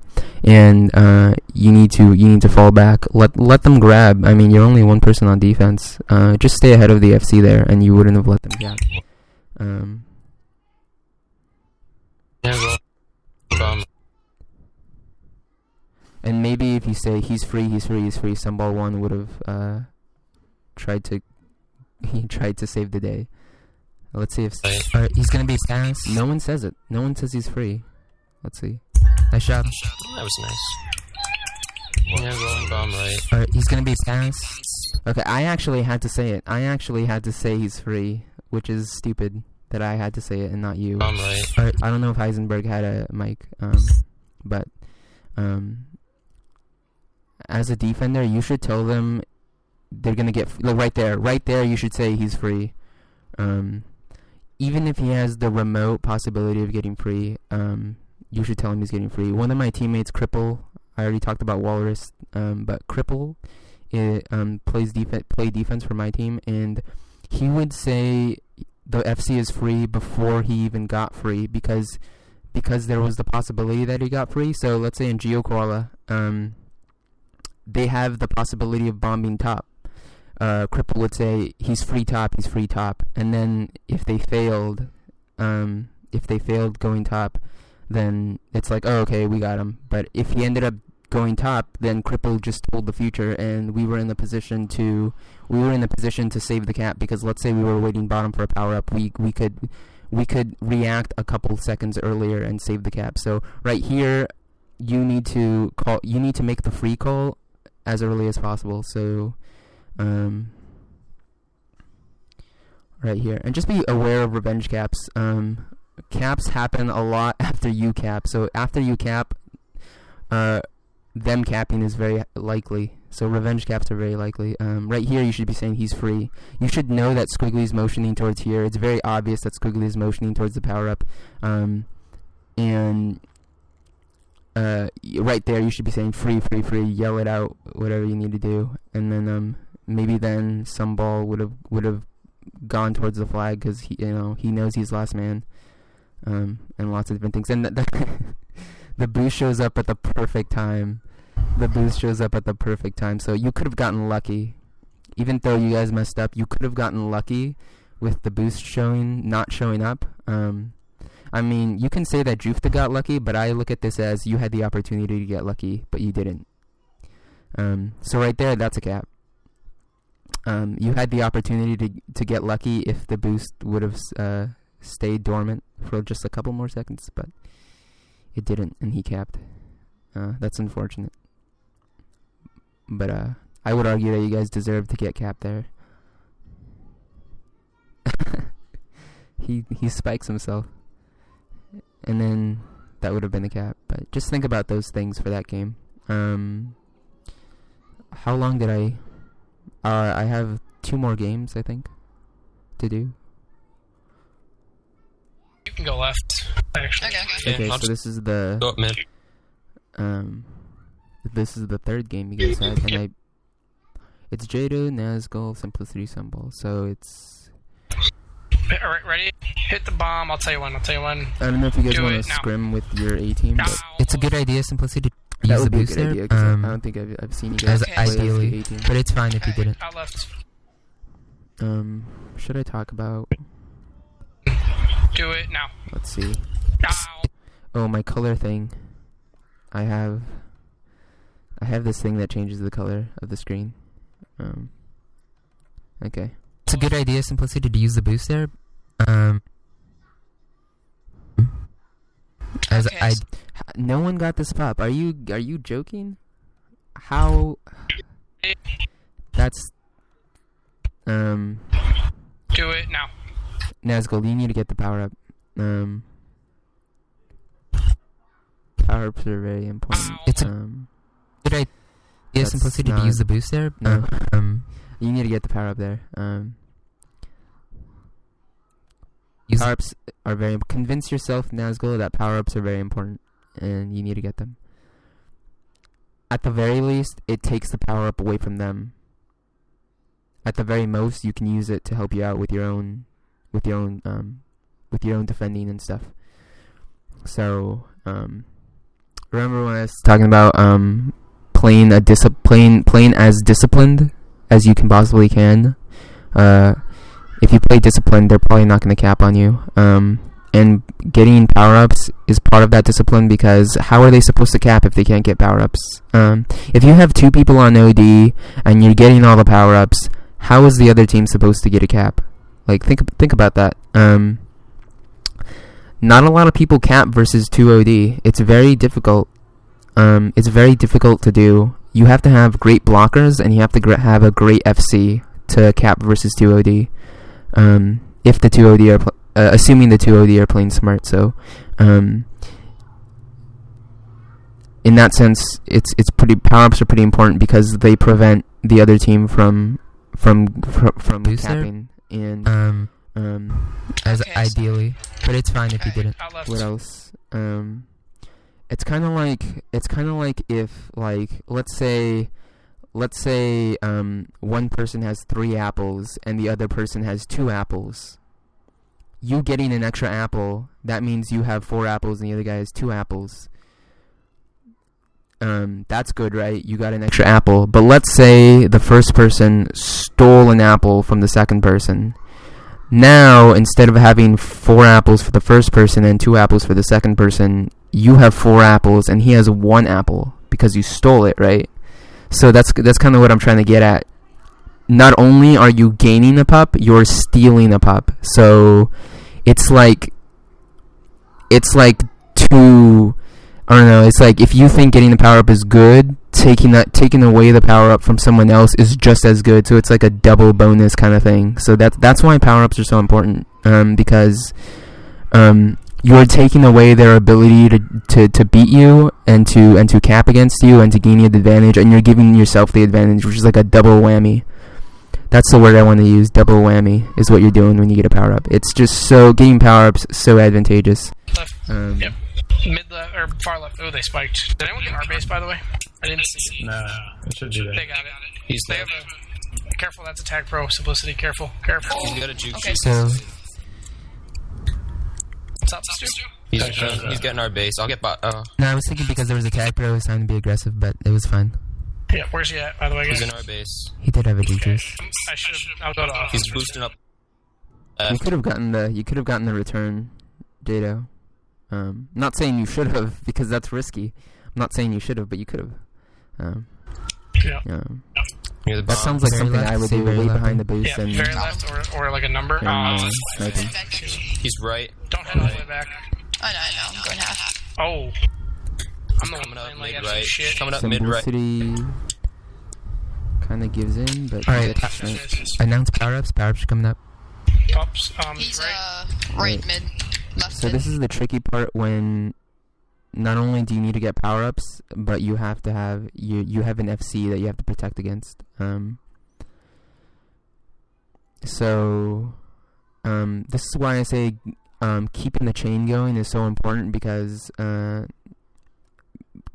you need to fall back. Let them grab. I mean, you're only one person on defense. Just stay ahead of the FC there, and you wouldn't have let them grab. And maybe if you say he's free, some ball 1 would have tried to save the day. Let's see if he's gonna be fast. No one says it. No one says he's free. Let's see. Nice shot. That was nice. Yeah, rolling bomb right. He's gonna be fast. Okay, I actually had to say it. I actually had to say he's free, which is stupid that I had to say it and not you. Bomb right. I don't know if Heisenberg had a mic, but as a defender, you should tell them they're gonna get right there. You should say he's free. Even if he has the remote possibility of getting free, you should tell him he's getting free. One of my teammates, Cripple, I already talked about Walrus, but Cripple plays defense for my team, and he would say the FC is free before he even got free because there was the possibility that he got free. So let's say in Geo Koala, they have the possibility of bombing top. Cripple would say he's free top, and then if they failed going top, then it's like, oh, okay, we got him. But if he ended up going top, then Cripple just told the future, and we were in the position to save the cap, because let's say we were waiting bottom for a power up, we could react a couple seconds earlier and save the cap. So right here, you need to make the free call as early as possible. So right here, and just be aware of revenge caps. Caps happen a lot after you cap. So after you cap, them capping is very likely. So revenge caps are very likely. Right here, you should be saying he's free. You should know that Squiggly's motioning towards here. It's very obvious that Squiggly is motioning towards the power up. And right there, you should be saying free. Yell it out, whatever you need to do. And then maybe then some ball would have gone towards the flag, because he knows he's last man. And lots of different things. And the boost shows up at the perfect time. So you could have gotten lucky. Even though you guys messed up, you could have gotten lucky with the boost not showing up. I mean, you can say that Jufta got lucky, but I look at this as you had the opportunity to get lucky, but you didn't. So right there, that's a cap. You had the opportunity to get lucky if the boost would have stayed dormant for just a couple more seconds, but it didn't, and he capped. That's unfortunate. But I would argue that you guys deserve to get capped there. He spikes himself, and then that would have been the cap. But just think about those things for that game. How long did I have 2 more games, I think, to do. You can go left, actually. Okay, Yeah, so this is the Go up mid. this is the 3rd game you guys had, and it's Jado, Nazgul, Simplicity, Sunball. So it's. All right, ready? Hit the bomb. I'll tell you when. I don't know if you guys want to scrim with your A team, but It's a good idea, Simplicity, to that use would the be a boost good there. idea. 'Cause I don't think I've seen you guys As play as the ideally, A team. but it's fine if you didn't. Out left. Should I talk about? Do it now. Let's see. Ow. Oh, my color thing. I have this thing that changes the color of the screen. Okay. It's a good idea, Simplicity, to use the boost there. As Okay, no one got this pop. Are you joking? How? That's Do it now. Nazgul, you need to get the power up. Power ups are very important. Ow. It's a good idea, That's Simplicity, to not- use the boost there. No. You need to get the power up there. Use Power ups are very. Convince yourself, Nazgul, that power ups are very important, and you need to get them. At the very least, it takes the power up away from them. At the very most, you can use it to help you out with your own defending and stuff. So, remember when I was talking about playing as disciplined as you can possibly can. If you play disciplined, they're probably not going to cap on you. And getting power-ups is part of that discipline, because how are they supposed to cap if they can't get power-ups? If you have 2 people on OD and you're getting all the power-ups, how is the other team supposed to get a cap? Like, think about that. Not a lot of people cap versus 2 OD. It's very difficult. It's very difficult to do. You have to have great blockers, and you have to have a great FC to cap versus 2 OD. If the 2 OD are assuming the 2 OD are playing smart. So in that sense, it's pretty, power-ups are pretty important, because they prevent the other team from Boost there? capping. And as Okay, ideally, but it's fine if you didn't. Out left. what else? It's kind of like if, like, let's say one person has 3 apples and the other person has 2 apples. You getting an extra apple, that means you have 4 apples and the other guy has 2 apples. That's good, right? You got an extra apple. But let's say the first person stole an apple from the second person. Now, instead of having 4 apples for the first person and 2 apples for the second person, you have 4 apples and he has 1 apple because you stole it, right? So that's kind of what I'm trying to get at. Not only are you gaining a pup, you're stealing a pup. So it's like two. I don't know. It's like if you think getting the power up is good, taking away the power up from someone else is just as good. So it's like a double bonus kind of thing. So that's why power ups are so important. Because you're taking away their ability to beat you and to cap against you and to gain you the advantage, and you're giving yourself the advantage, which is like a double whammy. That's the word I want to use. Double whammy is what you're doing when you get a power up. It's just getting power ups so advantageous. Left. Yep. Mid left or far left. Oh, they spiked. Did anyone get our base, by the way? I didn't see. No, it should be there. They got it. He's They there. have a. Careful, that's attack pro. Simplicity. Careful. He's got a juke. Okay. So What's up, Stu? he's getting our base. I'll get bot. No, I was thinking because there was a tag pro, it was time to be aggressive, but it was fine. Yeah, where's he at, by the way, guys? He's in our base. He did have a Okay. juice. I'll go to off. He's boosting up. You could have gotten the return, Jado. Not saying you should have, because that's risky. I'm not saying you should have, but you could have. Yeah. Near the That bomb. sounds like Very something left, I would say do very way left. behind the booth Yeah, and very left or like a number. sniping. He's right. Don't head all the way back. I know. I'm going half. Oh. I'm the one Coming up playing like mid absolute right. shit. Coming up mid right. Simplicity kind of gives in, but Alright, gets sniped. Announce power-ups. Power-ups are coming up. Pops. He's Right. right mid, left So mid. this is the tricky part when not only do you need to get power-ups, but you have to have you have an FC that you have to protect against. So this is why I say keeping the chain going is so important, because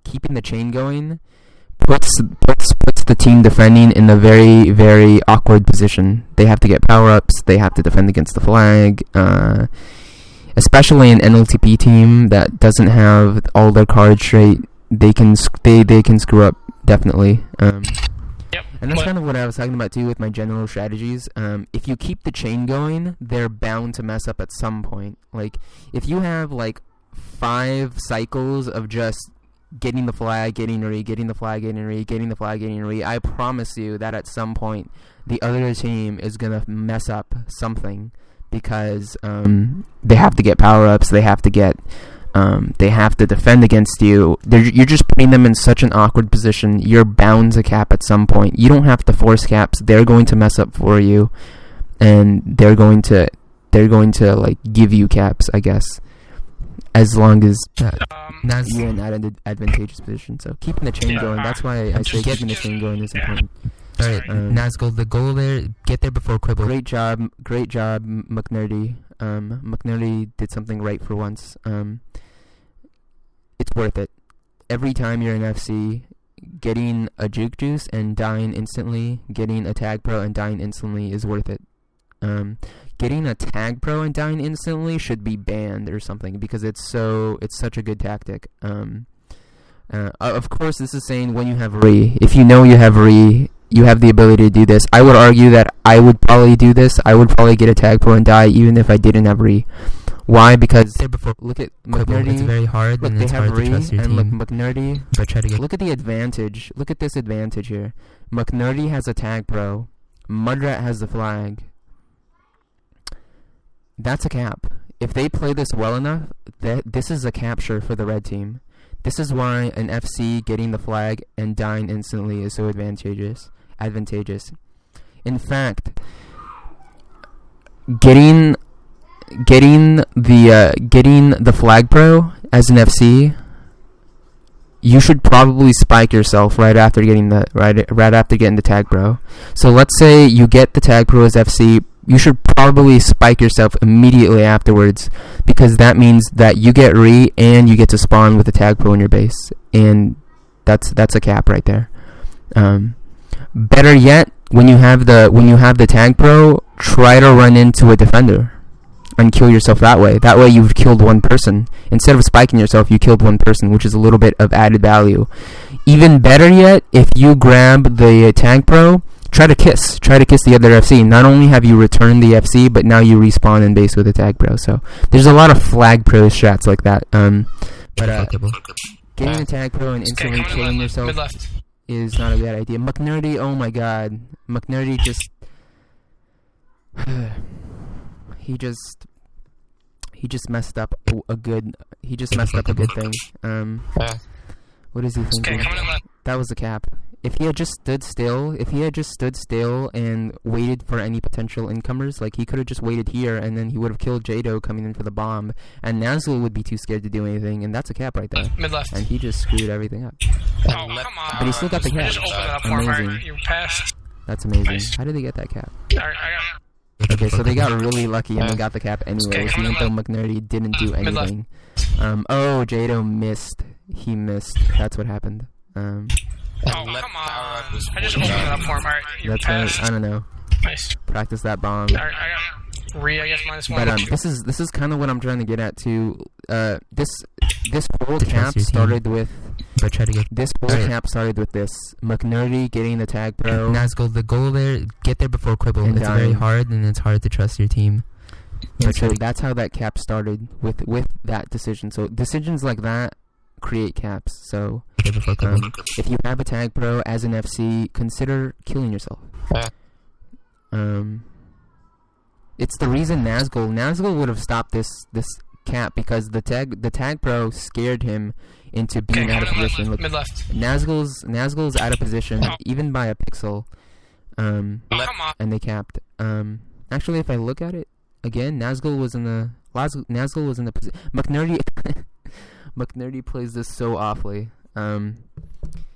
keeping the chain going puts the team defending in a very, very awkward position. They have to get power-ups. They have to defend against the flag. Especially an NLTP team that doesn't have all their cards straight, they can screw up, definitely. Yep. And that's kind of what I was talking about too with my general strategies. If you keep the chain going, they're bound to mess up at some point. Like, if you have like 5 cycles of just getting the flag, getting re, getting the flag, getting re, getting the flag, getting re, I promise you that at some point the other team is gonna mess up something, because they have to get power-ups, they have to defend against you. You're just putting them in such an awkward position. You're bound to cap at some point. You don't have to force caps. They're going to mess up for you, and they're going to like give you caps, I guess, as long as Naz, you're in that advantageous position. So keeping the chain going, that's why I say keeping the chain going is important. alright, Nazgul, the goal there, get there before Quibble. Great job, McNerdy. McNerdy did something right for once. It's worth it. Every time you're in FC, getting a juke juice and dying instantly, getting a tag pro and dying instantly is worth it. Getting a tag pro and dying instantly should be banned or something, because it's such a good tactic. Of course, this is saying when you have re. If you know you have re, you have the ability to do this. I would argue that I would probably do this. I would probably get a tag pro and die even if I didn't have re. Why? Because There before look at Quibble. It's McNerdy. very hard, Look, and they it's have hard to re, trust your and look, team. McNerdy. But try to get. Look at the advantage. Look at this advantage here. McNerdy has a tag pro. Mudrat has the flag. That's a cap. If they play this well enough, this is a capture for the red team. This is why an FC getting the flag and dying instantly is so advantageous. In fact, getting the flag pro as an FC, you should probably spike yourself right after getting the tag pro. So let's say you get the tag pro as FC, you should probably spike yourself immediately afterwards, because that means that you get re and you get to spawn with the tag pro in your base, and that's a cap right there. Better yet, when you have the tag pro, try to run into a defender and kill yourself that way. That way you've killed one person. Instead of spiking yourself, you killed one person, which is a little bit of added value. Even better yet, if you grab the tag pro, try to kiss the other FC. Not only have you returned the FC, but now you respawn in base with a tag pro. So there's a lot of flag pro strats like that. Getting a tag pro and instantly killing yourself Mid left. is not a bad idea. McNerdy, oh my god. McNerdy just he just messed up a good thing. What is he Okay, thinking? coming in left. That was a cap. If he had just stood still and waited for any potential incomers, like he could have just waited here and then he would have killed Jado coming in for the bomb, and Nazgul would be too scared to do anything, and that's a cap right there. Mid left. And he just screwed everything up. Oh, come on. But he still got the cap. Just open it up for him. Amazing. Alright, you passed. That's amazing. Nice. How did they get that cap? Alright, I got Okay, so they got really lucky and they got the cap anyways, Okay, even though McNerdy didn't do Mid left. anything. Oh, Jado missed. He missed. That's what happened. Oh, come on. I just opened it up for him. Alright, you That's passed. I don't know. Nice. Practice that bomb. Alright, I got re, I guess, -1. But this is kind of what I'm trying to get at too. This whole To trust cap your team. started with But try to get. this McNerdy getting the tag pro. Nazgul, the goal there, get there before Quibble. And It's very dying. hard, and it's hard to trust your team. So that's how that cap started with that decision. So decisions like that create caps. So if you have a tag pro as an FC, consider killing yourself. It's the reason Nazgul would have stopped this cap, because the tag pro scared him into being out of position. Mid left. Nazgul's out of position even by a pixel. Come on. And they capped. Actually, if I look at it again, Nazgul was in the position. McNerdy plays this so awfully.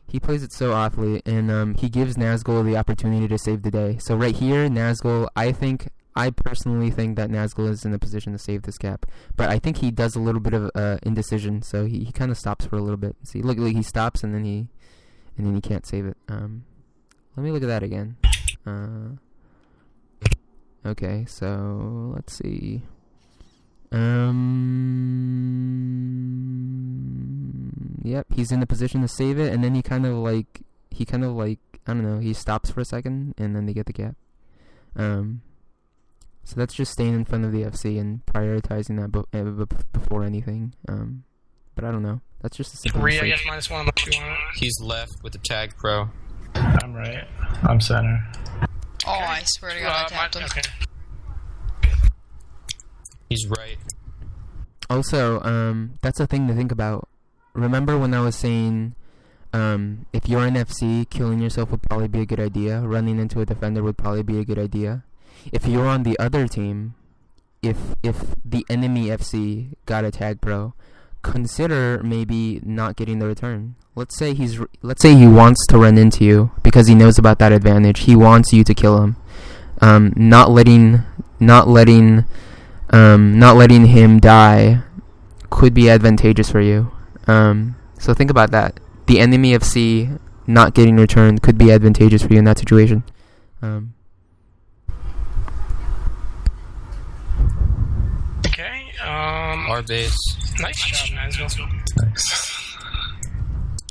He plays it so awfully, and he gives Nazgul the opportunity to save the day. So right here, Nazgul, I personally think that Nazgul is in a position to save this cap, but I think he does a little bit of indecision, so he kind of stops for a little bit. See, look, he stops and then he can't save it. Let me look at that again. Okay, so let's see. Yep, he's in the position to save it, and then he kind of like I don't know, he stops for a second, and then they get the cap. So that's just staying in front of the FC and prioritizing that before anything. But I don't know. That's just a simple Three, I mistake. guess, -1 unless you want it. He's left with the tag pro. I'm right. I'm center. Oh, I swear to God, I tapped him. Okay. He's right. Also, that's a thing to think about. Remember when I was saying, if you're an FC, killing yourself would probably be a good idea. Running into a defender would probably be a good idea. If you're on the other team, if the enemy FC got a tag pro, consider maybe not getting the return. Let's say he wants to run into you because he knows about that advantage. He wants you to kill him. Not letting him die could be advantageous for you. So think about that. The enemy FC not getting returned could be advantageous for you in that situation. Okay. Our base. Nice job, Nazgul. Thanks.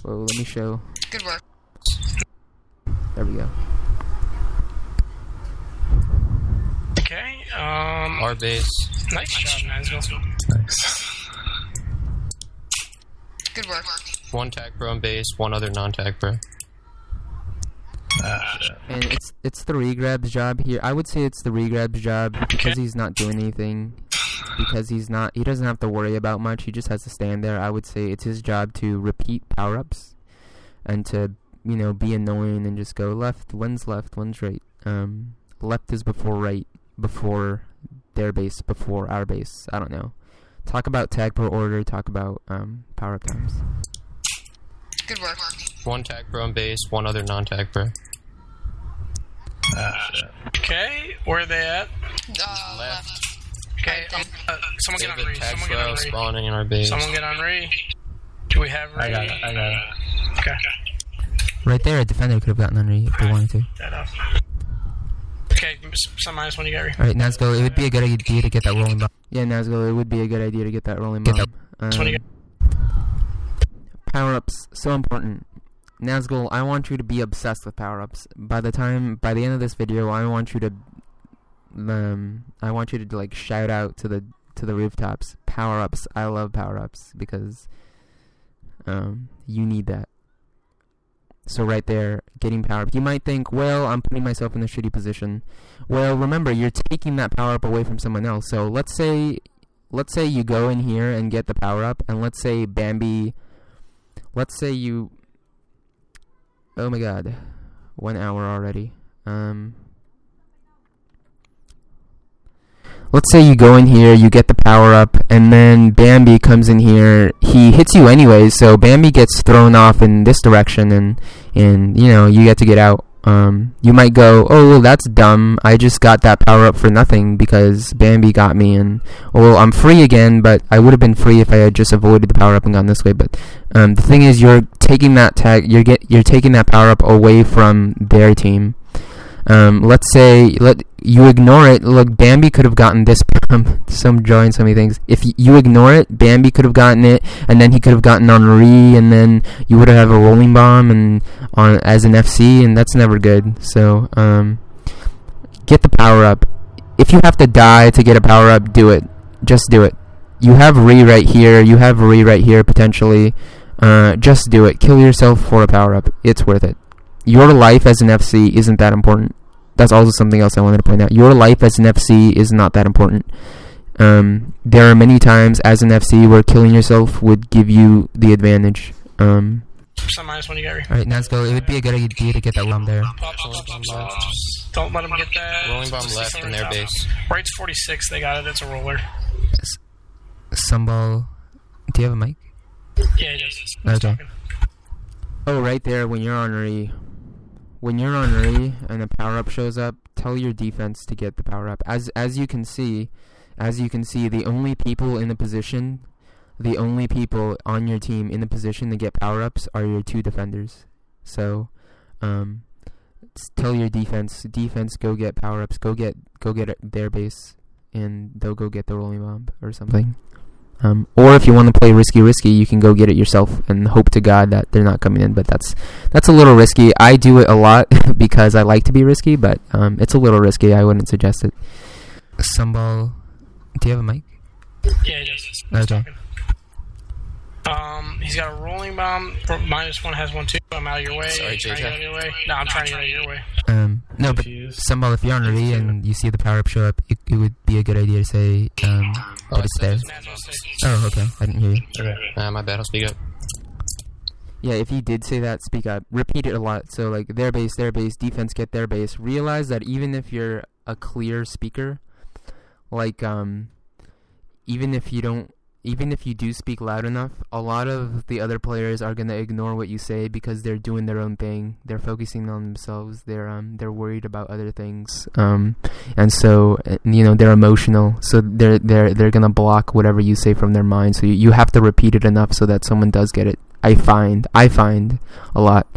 Whoa, let me show. Good work. There we go. Okay. Our base. Nice job, Nazgul. Thanks. Good work. One tag pro on base, one other non-tag pro. Shit. And it's the regrab's job here. I would say it's the regrab's job because he's not doing anything. Because he doesn't have to worry about much. He just has to stand there. I would say it's his job to repeat power-ups and to, be annoying and just go left, one's right. Left is before right, before their base, before our base. I don't know. Talk about tag pro order, talk about power-up times. Good work. One tag pro on base, one other non-tag pro. Shit. Okay. Where are they at? Left. Okay. Someone get on David re. tag Someone get pro on re. spawning in our base. Someone get on re. Do we have re? I got it. Okay. Right there, a defender could have gotten on if they wanted to. That off. Okay. Some -1 you got re. Alright, Nazgul, it would be a good idea to get that rolling bomb. Yeah, Nazgul, it would be a good idea to get that rolling bomb. Power-ups, so important. Nazgul, I want you to be obsessed with power-ups. By the end of this video, I want you to like shout out to the rooftops. Power-ups, I love power-ups because you need that. So right there, getting power-up. You might think, well, I'm putting myself in a shitty position. Well, remember, you're taking that power-up away from someone else. So let's say you go in here and get the power-up, and let's say Bambi. Let's say you. Oh my God, 1 hour already. Let's say you go in here, you get the power up, and then Bambi comes in here. He hits you anyways, so Bambi gets thrown off in this direction, and you get to get out. You might go, oh, well, that's dumb. I just got that power up for nothing because Bambi got me, and well, I'm free again. But I would have been free if I had just avoided the power up and gone this way. But the thing is, you're taking that you're taking that power up away from their team. Let's say you ignore it. Look, Bambi could have gotten this. Some drawing so many things. If you ignore it, Bambi could have gotten it, and then he could have gotten Henri, and then you would have a rolling bomb and as an FC, and that's never good. So get the power up. If you have to die to get a power up, do it. Just do it. You have Re right here. You have Re right here potentially. just do it. Kill yourself for a power-up. It's worth it. Your life as an FC isn't that important. That's also something else I wanted to point out. Your life as an FC is not that important. There are many times as an FC where killing yourself would give you the advantage. Some -1 you got. Alright, Nazgo, it would be a good idea to get that bomb there. Don't let him get that. Rolling bomb left in their base. Right's 46. They got it. It's a roller. Sumball, do you have a mic? Yeah, he does. Okay. Oh, right there, when you're on re and a power-up shows up, tell your defense to get the power-up. As you can see, the only people on your team in the position to get power-ups are your 2 defenders. So, tell your defense, go get power-ups, go get their base, and they'll go get the rolling bomb or something. Or if you want to play risky, you can go get it yourself and hope to God that they're not coming in. But that's a little risky. I do it a lot because I like to be risky, but it's a little risky. I wouldn't suggest it. Sumball, do you have a mic? Yeah, he does. Okay. He's got a rolling bomb. -1 has 1 too. I'm out of your way. Sorry, Trying to get out of your way. No, I'm trying to get out of your way. No, but Sumball, if you're on re and you see the power up show up, it would be a good idea to say that it's there. Oh, okay. I didn't hear you. Okay. My bad. I'll speak up. Yeah, if you did say that, speak up. Repeat it a lot. So, like, their base, defense, get their base. Realize that even if you're a clear speaker, like, even if you do speak loud enough, a lot of the other players are gonna ignore what you say because they're doing their own thing. They're focusing on themselves. They're worried about other things. And so they're emotional. So they're gonna block whatever you say from their mind. So you have to repeat it enough so that someone does get it. I find a lot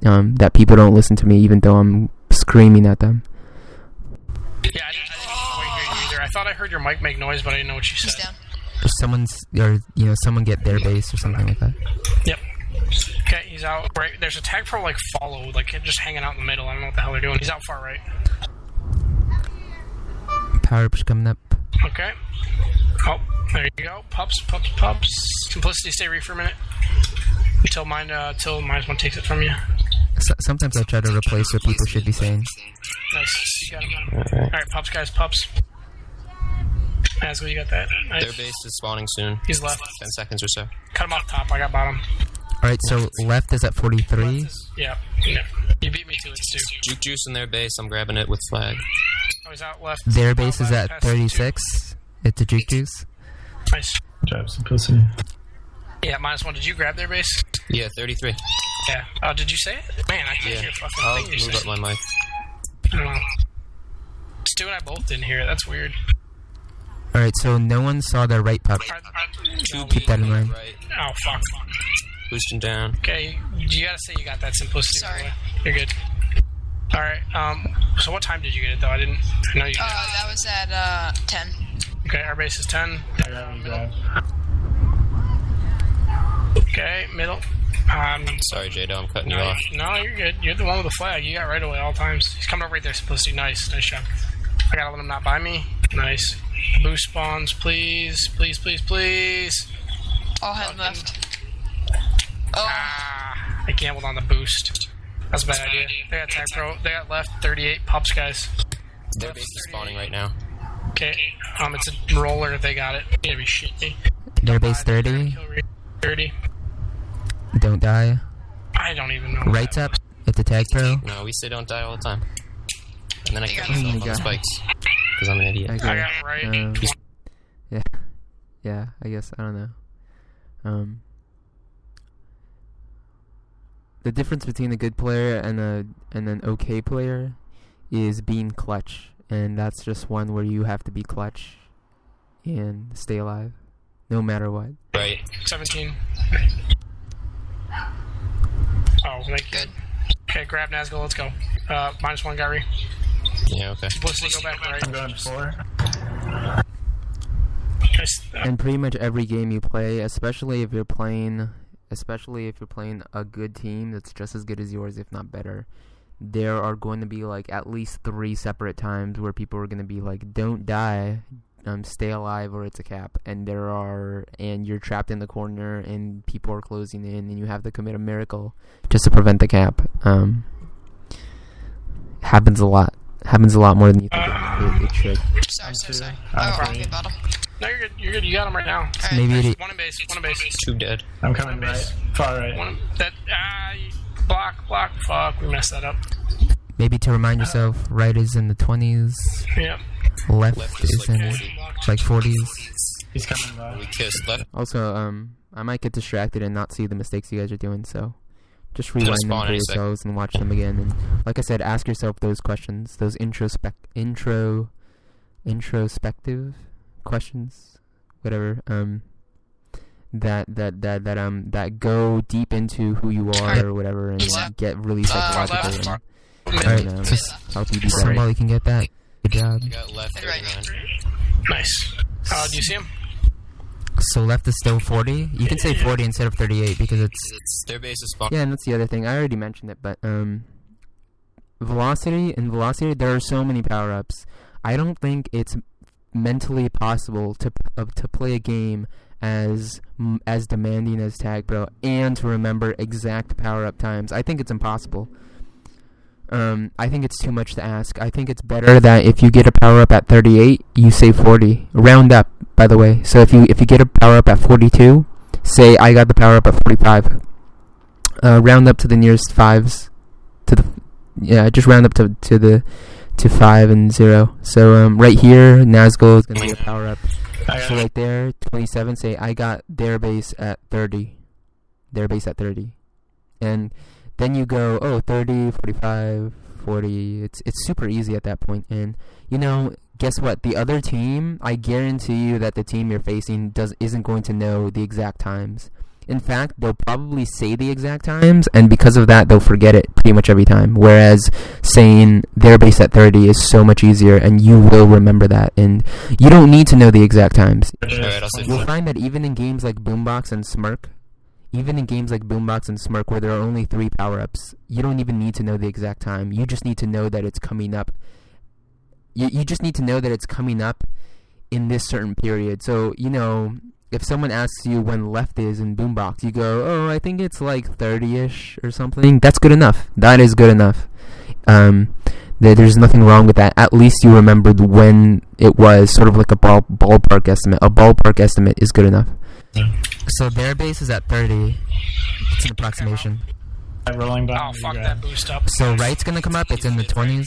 that people don't listen to me even though I'm screaming at them. Yeah, I didn't quite hear you either. I thought I heard your mic make noise, but I didn't know what you said. He's down. Someone get their base or something like that. Yep. Okay, he's out. Right, there's a tag pro like follow, like just hanging out in the middle. I don't know what the hell they're doing. He's out far right. Power up's coming up. Okay. Oh, there you go. Pups. Simplicity, stay re for a minute until -1 takes it from you. Sometimes I try to replace what people should be saying. Nice. You got him. All right, pups, guys, pups. Asgo, you got that. Nice. Their base is spawning soon. He's left. 10 seconds or so. Cut him off top. I got bottom. Alright, so left is at 43. Yeah. You beat me to it, too. Juke juice in their base. I'm grabbing it with flag. Oh, he's out left. Their base is left, at 36. It's a juke juice. Nice. Good job, Simplicity. Yeah, -1. Did you grab their base? Yeah, 33. Yeah. Oh, did you say it? Man, I can't hear fucking I'll thing you move up said. my mic. I don't know. Stu and I both didn't hear it. That's weird. Alright, so no one saw their right pup. Keep that in mind. Right. Oh, fuck. Boosting down. Okay, you gotta say you got that simplicity. Sorry. You're good. Alright, so what time did you get it, though? I know you did. That was at 10. Okay, our base is 10. I got him grabbed. Okay, middle. Sorry, Jado, I'm cutting you No, off. no, you're good. You're the one with the flag. You got right away all times. He's coming up right there, simplicity. Nice job. I gotta let him not buy me. Nice. Boost spawns, please. Please. All head left. Oh. I gambled on the boost. That's a bad idea. They got tag pro. They got left 38 pups, guys. Their base is spawning right now. Okay, it's a roller if they got it. You gotta be shitty. Their base 30. 30. Don't die. I don't even know. Right's up. It's a tag pro. No, we say don't die all the time. And then I kill Oh myself my on God. spikes. Because I'm an idiot. Okay. I got right. Yeah, I guess, I don't know. The difference between a good player and an okay player is being clutch, and that's just one where you have to be clutch and stay alive, no matter what. Right. 17. Oh, thank you. Good. Okay, grab Nazgul, let's go. -1 Gary. Yeah, okay. Simplicity, go back right. I'm going 4. Nice. And pretty much every game you play, especially if you're playing a good team that's just as good as yours, if not better, there are going to be like at least 3 separate times where people are going to be like, don't die. stay alive or it's a cap, and you're trapped in the corner and people are closing in, and you have to commit a miracle just to prevent the cap. Happens a lot. Happens a lot more than you think it should. Sorry. Oh, wrong good battle. No, you're good. You're good. You got him right now. Alright. Maybe One in base. One in base. 2 dead. I'm coming right. Far right. Block. Fuck, we messed that up. maybe to remind yourself, right is in the 20s. Yep. Left is is like in 40. like 40s. He's coming right. We kissed left. Also, I might get distracted and not see the mistakes you guys are doing, so just rewind them spawn for in a sec. yourselves and watch them again. And like I said, ask yourself those questions, those introspective questions, whatever. That go deep into who you are or whatever, and get really psychological. Alright, just help you do that. Somebody can get that. Good job. I got left 39. Nice. Do you see him? So left is still 40. You can say 40 instead of 38 because It's their base is spawn. yeah, and that's the other thing. I already mentioned it, but velocity there are so many power-ups. I don't think it's mentally possible to play a game as demanding as Tag Pro and to remember exact power-up times. I think it's impossible. I think it's too much to ask. I think it's better that if you get a power-up at 38, you say 40. Round up, by the way. So if you get a power-up at 42, say I got the power-up at 45. Round up to the nearest fives. Just round up to 5 and 0. So right here, Nazgul is going to get a power-up. So right there, 27, say I got their base at 30. Their base at 30. And then you go, 30, 45, 40. It's super easy at that point. And, guess what? The other team, I guarantee you that the team you're facing isn't going to know the exact times. In fact, they'll probably say the exact times, and because of that, they'll forget it pretty much every time. Whereas saying their base at 30 is so much easier, and you will remember that. And you don't need to know the exact times. Alright, I'll say You'll 40. find that even in games like Boombox and Smirk, where there are only 3 power-ups, you don't even need to know the exact time. You just need to know that it's coming up. You just need to know that it's coming up in this certain period. So, if someone asks you when left is in Boombox, you go, I think it's like 30-ish or something. That's good enough. That is good enough. There's nothing wrong with that. At least you remembered when it was, sort of like a ballpark estimate. A ballpark estimate is good enough. So their base is at 30. It's an approximation. Rolling back. Oh, fuck that boost up. So right's gonna come up. It's in the 20s.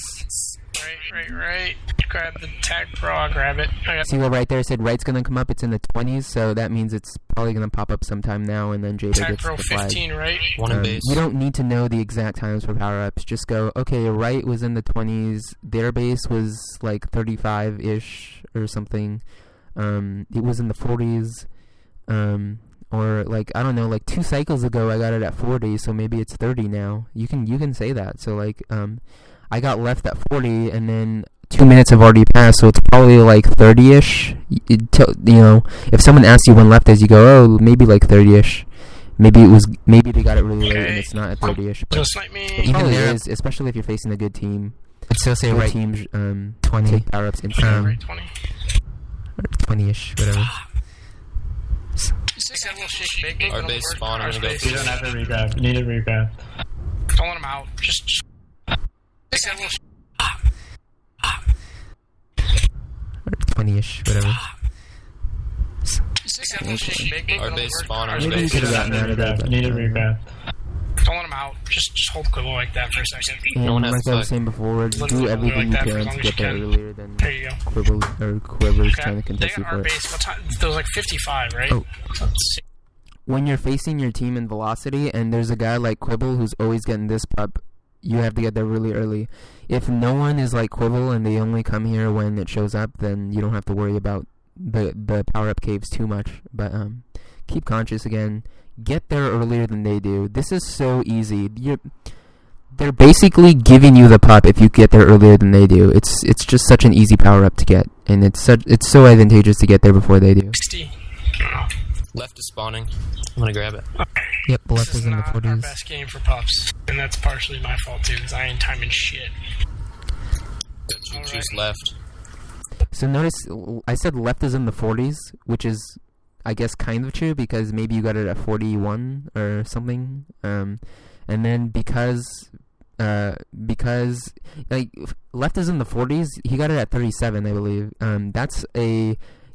Right. Grab the Tag Pro, I'll grab it. See what right there said right's gonna come up. It's in the 20s, so that means it's probably gonna pop up sometime now, and then Jada Tag gets Pro the flag. 15, right? One in base. You don't need to know the exact times for power-ups. Just go, okay, right was in the 20s. Their base was like 35-ish or something. It was in the 40s. Or like, I don't know, like 2 cycles ago I got it at 40, so maybe it's 30 now. You can say that. So like, I got left at 40, and then 2 minutes have already passed, so it's probably like 30-ish. If someone asks you when left is, you go, maybe like 30-ish. Maybe they got it really late and it's not at 30-ish. But Just like me. even there is, especially if you're facing a good team. I'd still say right teams 20 take power-ups instantly. Right, 20. Or 20-ish, whatever. Our base spawn, we're gonna go You don't have to regrab. You need to regrab. Don't let him out. Just... Or 20-ish, whatever. Our base spawn, our Maybe you base. could have gotten out of there. You need to regrab. Don't let him out. Just hold Quibble like that for a second. No one And has like I was flag. saying before, do Literally everything you like that for can as to long as get you there can. earlier than There you go. Quibble's trying to They contest you got for our it. base. What time? There was like 55, right? Oh. When you're facing your team in velocity and there's a guy like Quibble who's always getting this pup, you have to get there really early. If no one is like Quibble and they only come here when it shows up, then you don't have to worry about the power-up caves too much. But keep conscious again. Get there earlier than they do. This is so easy. They're basically giving you the pup if you get there earlier than they do. It's just such an easy power-up to get, and it's so advantageous to get there before they do. 60. Left is spawning. I'm gonna grab it. Yep, left This is is in the not our 40s. best game for pups, and that's partially my fault too, because I ain't timing shit. Got you choose left. So notice I said left is in the 40s, which is, I guess, kind of true because maybe you got it at 41 or something. And then because like left is in the 40s, he got it at 37, I believe.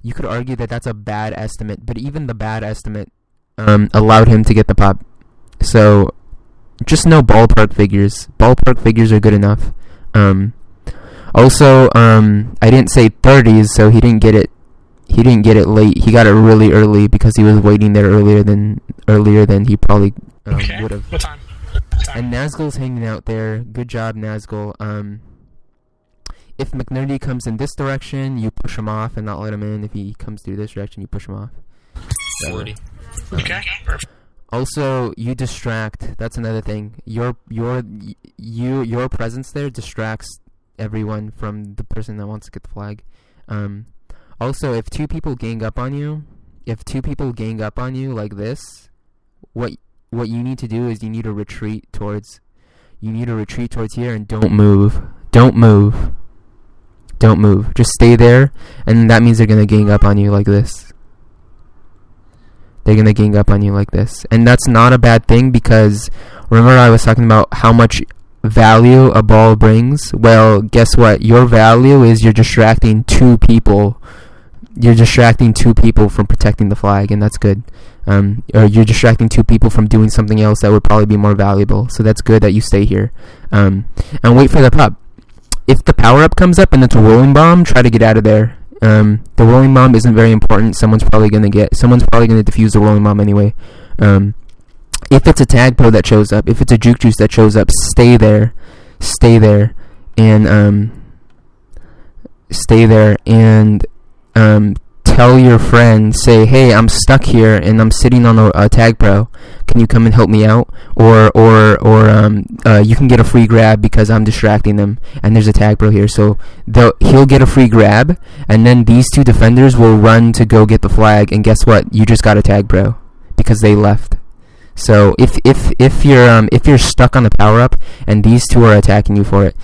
You could argue that that's a bad estimate, but even the bad estimate allowed him to get the pop. So just know ballpark figures. Ballpark figures are good enough. Also, I didn't say 30s, so he didn't get it. He didn't get it late. He got it really early because he was waiting there earlier than he probably would have. What time? And Nazgul's hanging out there. Good job, Nazgul. If McNerdy comes in this direction, you push him off and not let him in. If he comes through this direction, you push him off. 40. Okay. Also, you distract. That's another thing. Your presence there distracts everyone from the person that wants to get the flag. Also, if two people gang up on you like this, what you need to do is you need to retreat towards here and don't move. Just stay there, and that means they're gonna gang up on you like this. And that's not a bad thing because remember I was talking about how much value a ball brings? Well, guess what? Your value is you're distracting two people. You're distracting two people from protecting the flag, and that's good. Or you're distracting two people from doing something else that would probably be more valuable. So that's good that you stay here. And wait for the pop. If the power-up comes up and it's a rolling bomb, try to get out of there. The rolling bomb isn't very important. Someone's probably gonna defuse the rolling bomb anyway. If it's a tag pro that shows up, if it's a juke juice that shows up, stay there, and tell your friend, say, hey, I'm stuck here and I'm sitting on a tag pro. Can you come and help me out? Or you can get a free grab because I'm distracting them and there's a tag pro here. So he'll get a free grab, and then these two defenders will run to go get the flag. And guess what? You just got a tag pro because they left. So if you're stuck on the power up and these two are attacking you for it,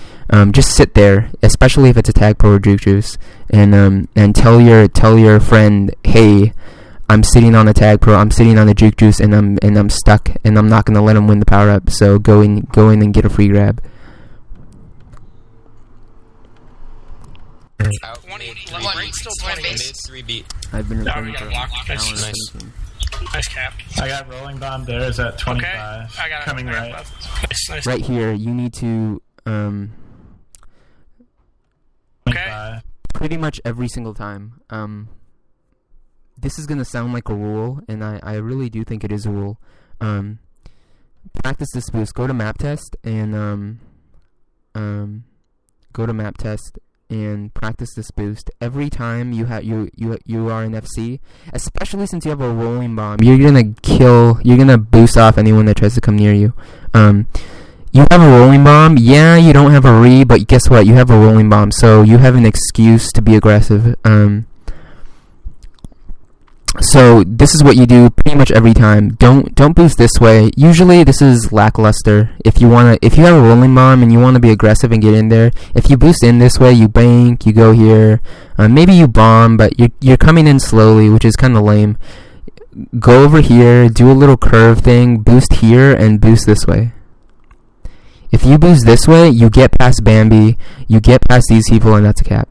just sit there, especially if it's a tag pro or juke juice, and tell your friend, hey, I'm sitting on a tag pro, I'm sitting on a juke juice, and I'm stuck, and I'm not gonna let him win the power up. So go in and get a free grab. Out mid, Still 20. mid 3B. I've been No, recording we got for a block. an hour and Nice. 17. Nice cap. I got rolling bomb there is at 25. Okay. I got it. Coming I got right. it. Nice. Right here, you need to 25. pretty much every single time. This is gonna sound like a rule, and I really do think it is a rule. Practice this boost. Go to map test and practice this boost every time you are in FC. Especially since you have a rolling bomb, you're gonna boost off anyone that tries to come near you. You have a rolling bomb. Yeah, you don't have a re, but guess what? You have a rolling bomb, so you have an excuse to be aggressive. So this is what you do pretty much every time. Don't boost this way. Usually this is lackluster. If you have a rolling bomb and you want to be aggressive and get in there, if you boost in this way, you bank, you go here. Maybe you bomb, but you're coming in slowly, which is kind of lame. Go over here, do a little curve thing, boost here, and boost this way. If you boost this way, you get past Bambi, you get past these people, and that's a cap.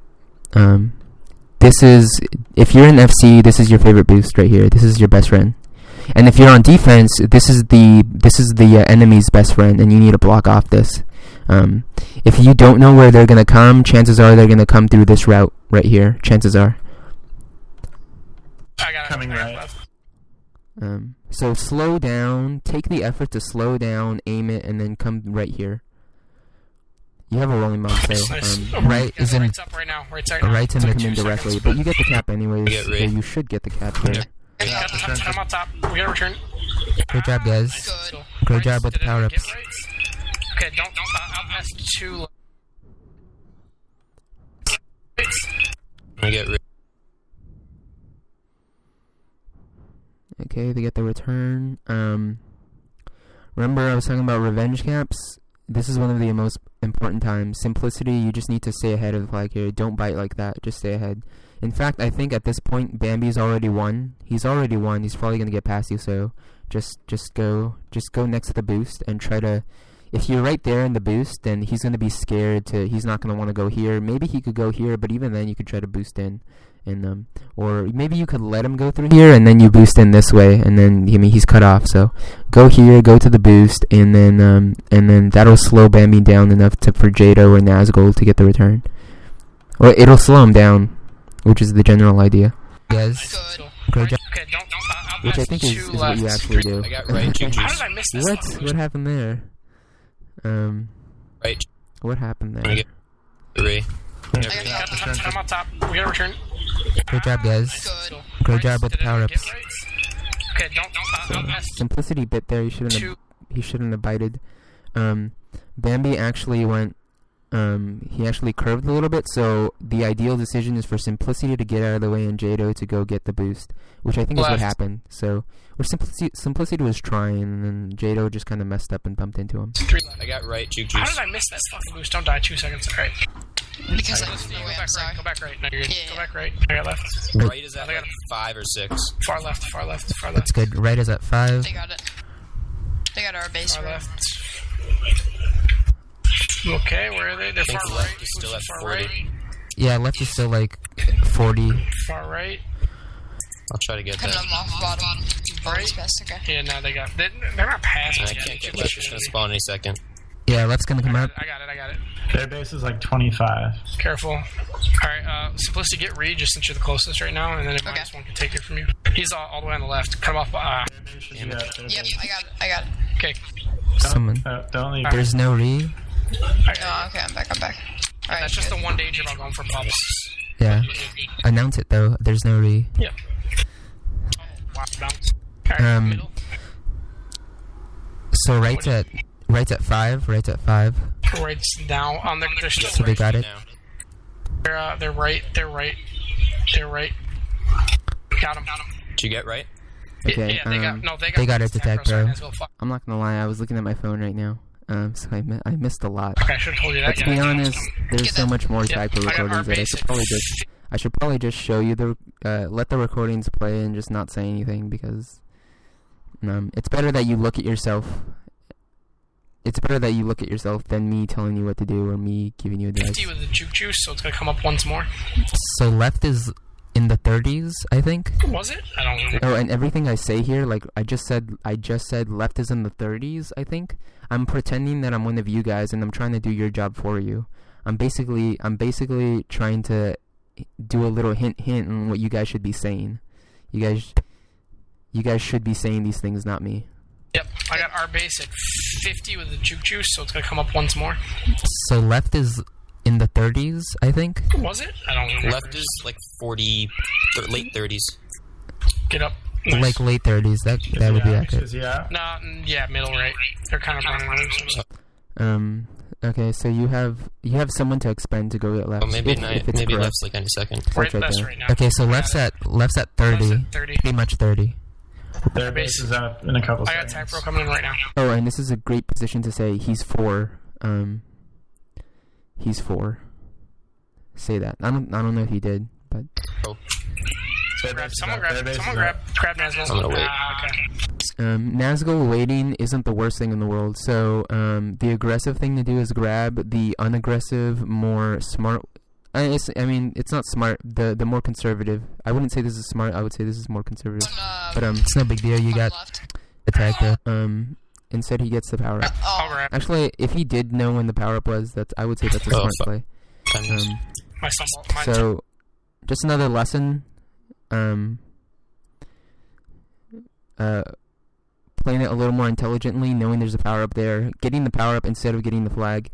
If you're in FC, this is your favorite boost right here. This is your best friend. And if you're on defense, this is the enemy's best friend, and you need to block off this. If you don't know where they're gonna come, chances are they're gonna come through this route right here. Chances are. I got it. Coming right. So slow down. Take the effort to slow down, aim it, and then come right here. You have a rolling bomb, so Nice. right is in Right's up right now. Right's right now. right to It's like make him 2 directly, seconds, but you get the cap anyways. Get So ready. you should get the cap here. Yeah, I'm on top. We gotta return. Great job, guys. Still. Great job with the Did I power get ups. right? Okay, don't. I'll pass 2. I get rid. Okay, they get the return. Remember I was talking about revenge caps? this is one of the most important times. Simplicity, you just need to stay ahead of the flag here. Don't bite like that. Just stay ahead. In fact, I think at this point, Bambi's already won. He's already won. He's probably going to get past you, so just go next to the boost and try to... If you're right there in the boost, then he's going to be scared to... He's not going to want to go here. Maybe he could go here, but even then you could try to boost in. And or maybe you could let him go through here, and then you boost in this way, and then he's cut off. So go here, go to the boost, and then that'll slow Bambi down enough for Jado or Nazgul to get the return. Or it'll slow him down, which is the general idea. Yes. Great job. Okay, don't Which I think is what you actually do. I got right. How did I miss this? What happened there? Right. What happened I there? get 3. I'm on top. We gotta return. Great job, guys. Good. Great job with the power-ups. Okay, don't pass. Simplicity bit there. He shouldn't have bited. Bambi actually went. He actually curved a little bit. So the ideal decision is for Simplicity to get out of the way and Jado to go get the boost, which I think is what happened. So, or Simplicity was trying, and then Jado just kind of messed up and bumped into him. I got right. Juke How juice. did I miss that fucking boost? Don't die. 2 seconds. Alright. Because I don't know where I'm sorry. Go back right. No, you're good. Yeah. Go back right. I got left. Right is at like 5 or 6. Far left. That's good. Right is at 5. They got it. They got our base Far road. left. Okay, where are they? They're I think far left right. is still at Far 40. right. Yeah, left is still like 40. Far right. I'll try to get Cut that. them off bottom. Right. Best, okay. Yeah, no, they're not passing. I can't get left. It's gonna spawn any second. Yeah, left's gonna come up. I got it. Their base is like 25. Careful. Alright, Simplicity, get Reed just since you're the closest right now, and then if Okay. minus one can take it from you. He's all the way on the left. Cut him off. Damn it. Yep, I got it. Okay. Someone. Don't leave. There's no re. Oh, okay, I'm back. Alright, That's just the one danger about going for pops. Yeah. Announce it though. There's no re. Yep. Wow, bounce. Alright, middle. So right's at 5. Right's at 5. Right's down. They're still So they right. got it. They're right. Got him. Did you get right? Okay. Yeah, they got it to tech, bro. Sorry, I'm not gonna lie. I was looking at my phone right now. So I missed a lot. Okay, I should have told you that. But to be honest, there's Get so that. much more Yep, type of I got recordings that I should probably just show you let the recordings play and just not say anything, because it's better that you look at yourself. It's better that you look at yourself than me telling you what to do or me giving you advice. 50 with the juke juice, so it's gonna come up once more. So left is in the 30s, I think. Was it? I don't remember. Oh, and everything I say here, like I just said left is in the 30s, I think. I'm pretending that I'm one of you guys, and I'm trying to do your job for you. I'm basically trying to do a little hint on what you guys should be saying. You guys should be saying these things, not me. Yep, I got our base at 50 with the juke juice, so it's gonna come up once more. So left is in the 30s, I think. Was it? I don't remember. Left is like 40, late 30s. Get up. Nice. Like late 30s. That would be accurate. Is he out? No, yeah, middle right. They're kind of running around. Okay, so you have someone to expend to go get left. Oh, maybe if it's correct. left's like any second. Right, right that's there. right now. Okay, so left's at 30. Left's at 30. Pretty much 30. Their base is up in a couple I got seconds. Tech Pro coming in right now. Oh, and this is a great position to say he's 4. He's 4. Say that. I don't know if he did, but Someone grab Nazgul. I'm gonna wait. Okay. Nazgul waiting isn't the worst thing in the world. So the aggressive thing to do is grab. The unaggressive, more smart. It's not smart. The more conservative. I wouldn't say this is smart. I would say this is more conservative. But it's no big deal. You got attack. Instead he gets the power up. I'll grab. Actually, if he did know when the power up was, I would say that's a smart play. My stumble. So, just another lesson. Playing it a little more intelligently, knowing there's a power up there, getting the power up instead of getting the flag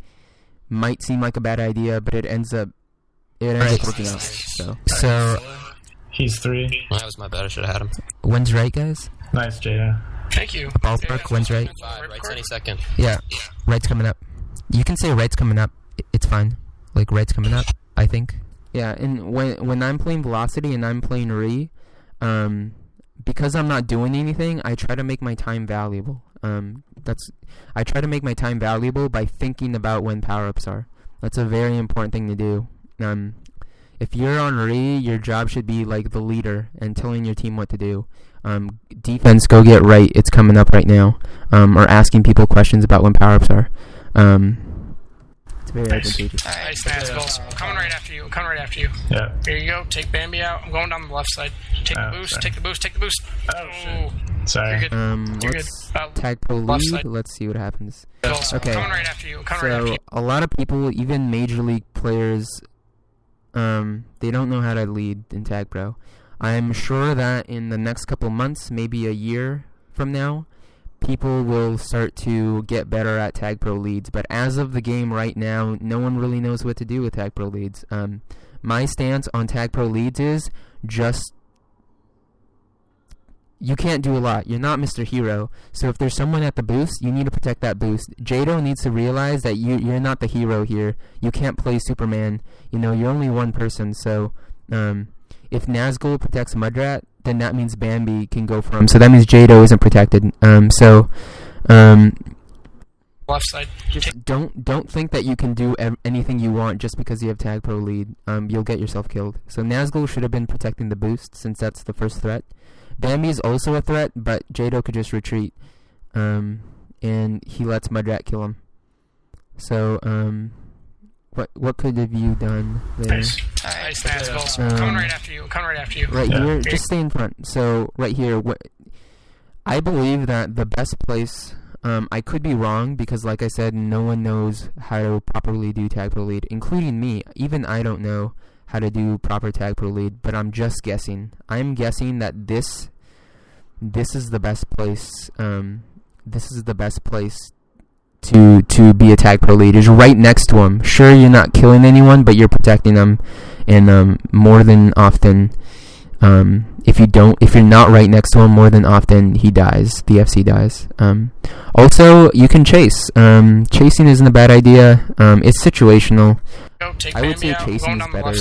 might seem like a bad idea, but it ends up working out. So He's 3. Well, that was my bad. I should have had him. when's right, guys? Nice, Jada. Thank you. Ballpark, when's right? 5, right's any second. Yeah, right's coming up. You can say right's coming up. It's fine. Like right's coming up, I think. Yeah, and when I'm playing Velocity and I'm playing Re, because I'm not doing anything, I try to make my time valuable. I try to make my time valuable by thinking about when power-ups are. That's a very important thing to do. If you're on Re, your job should be like the leader and telling your team what to do. Defense, go get right. It's coming up right now. Or asking people questions about when power-ups are. It's very advantageous. Nice, Nazgul's. I'm coming right after you. I'm coming right after you. Yeah. Here you go. Take Bambi out. I'm going down the left side. Take the boost. Sorry. Take the boost. Take the boost. Oh, shit. Sorry. You're good. You're Let's good. tag pro left lead. side. Let's see what happens. Okay. I'm coming right after you. I'm coming right after So you. a lot of people, even major league players, they don't know how to lead in Tag Pro. I'm sure that in the next couple months, maybe a year from now, people will start to get better at Tag Pro leads. But as of the game right now, no one really knows what to do with Tag Pro leads. My stance on Tag Pro leads is just, you can't do a lot. You're not Mr. Hero. So if there's someone at the boost, you need to protect that boost. Jado needs to realize that you're not the hero here. You can't play Superman. You know, you're only one person. So if Nazgul protects Mudrat, then that means Bambi can go for him. So that means Jado isn't protected. Left side. Just don't think that you can do anything you want just because you have Tag Pro lead. You'll get yourself killed. So Nazgul should have been protecting the boost since that's the first threat. Bambi is also a threat, but Jado could just retreat, and he lets Mudrat kill him. So, what could have you done there? Nice, Nazgul. I'm coming right after you. I'm coming right after you. Right here, just stay in front. So right here, I believe that the best place. I could be wrong because, like I said, no one knows how to properly do Tag Pro lead, including me. Even I don't know how to do proper Tag Pro lead, but I'm just guessing. I'm guessing that this is the best place. This is the best place to be a Tag Pro lead. Is right next to him. Sure, you're not killing anyone, but you're protecting them, and more than often, if you're not right next to him, more than often he dies. The FC dies. Also, you can chase. Chasing isn't a bad idea. It's situational. I would say chasing is better,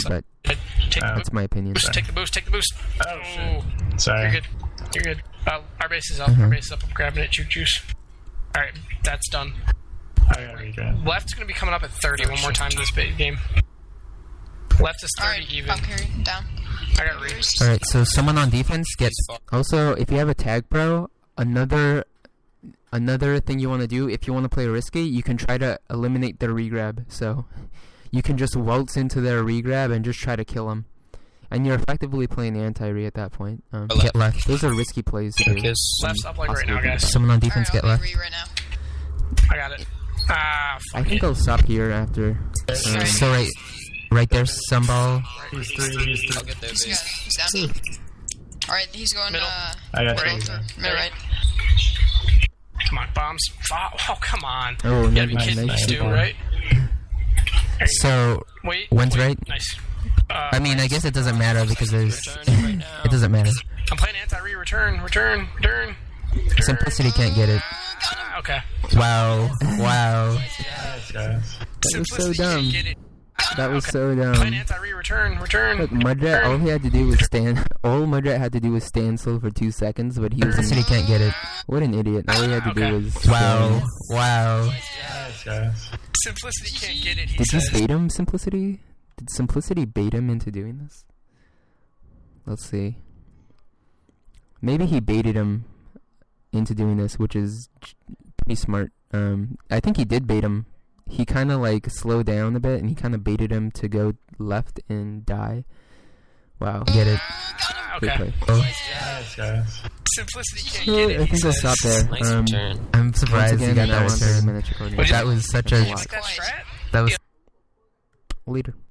but that's my opinion. Take the boost. Take the boost. Oh, shit. Sorry. You're good. You're good. Our base is up. Our base is up. I'm grabbing it. Juice. All right, that's done. I got regrab. Left's gonna be coming up at 30 one more time this game. Left is 30 Alright, even. I'm carrying down. I got read. Alright, so someone on defense gets... Also, if you have a Tag Pro, another thing you want to do, if you want to play risky, you can try to eliminate their regrab. So, you can just waltz into their regrab and just try to kill them. And you're effectively playing anti-re at that point. Get left. Those are risky plays, too. Left's up like right now, guys. Someone on defense get left. Right now. I got it. I think I'll stop here after. So right there, Sunball. He's three. I'll get there, base. He's down. Alright, he's going, Middle. I got Middle. you. middle right. Come on, bombs. Oh, come on. Oh, You gotta be nice, kidding me, nice. Stu, right? So, Wait. one's right? Nice. I mean, I guess it doesn't matter because there's... Returning right now. It doesn't matter. I'm playing anti-re. Return. Simplicity can't get it. Okay. Wow. Nice, guys. That was so Simplicity dumb. can't get it. That was so Playing dumb. anti-re. Return. Look, Mudrat, all he had to do was stand... All Mudrat had to do was stand still for 2 seconds, but he was... Simplicity can't get it. What an idiot. All he had to do was... Wow. Nice, guys. Simplicity can't get it, he Did you says. bait him, Simplicity? Did Simplicity bait him into doing this? Let's see. Maybe he baited him into doing this, which is pretty smart. I think he did bait him. He kind of like slowed down a bit, and he kind of baited him to go left and die. Wow, get it. Great Okay. play. Nice, guys. Simplicity can't Oh, get it, I he think I'll says. stop there. Nice return. I'm surprised Once you again, got that that was return. What'd you That was such a You like that strat? that was leader.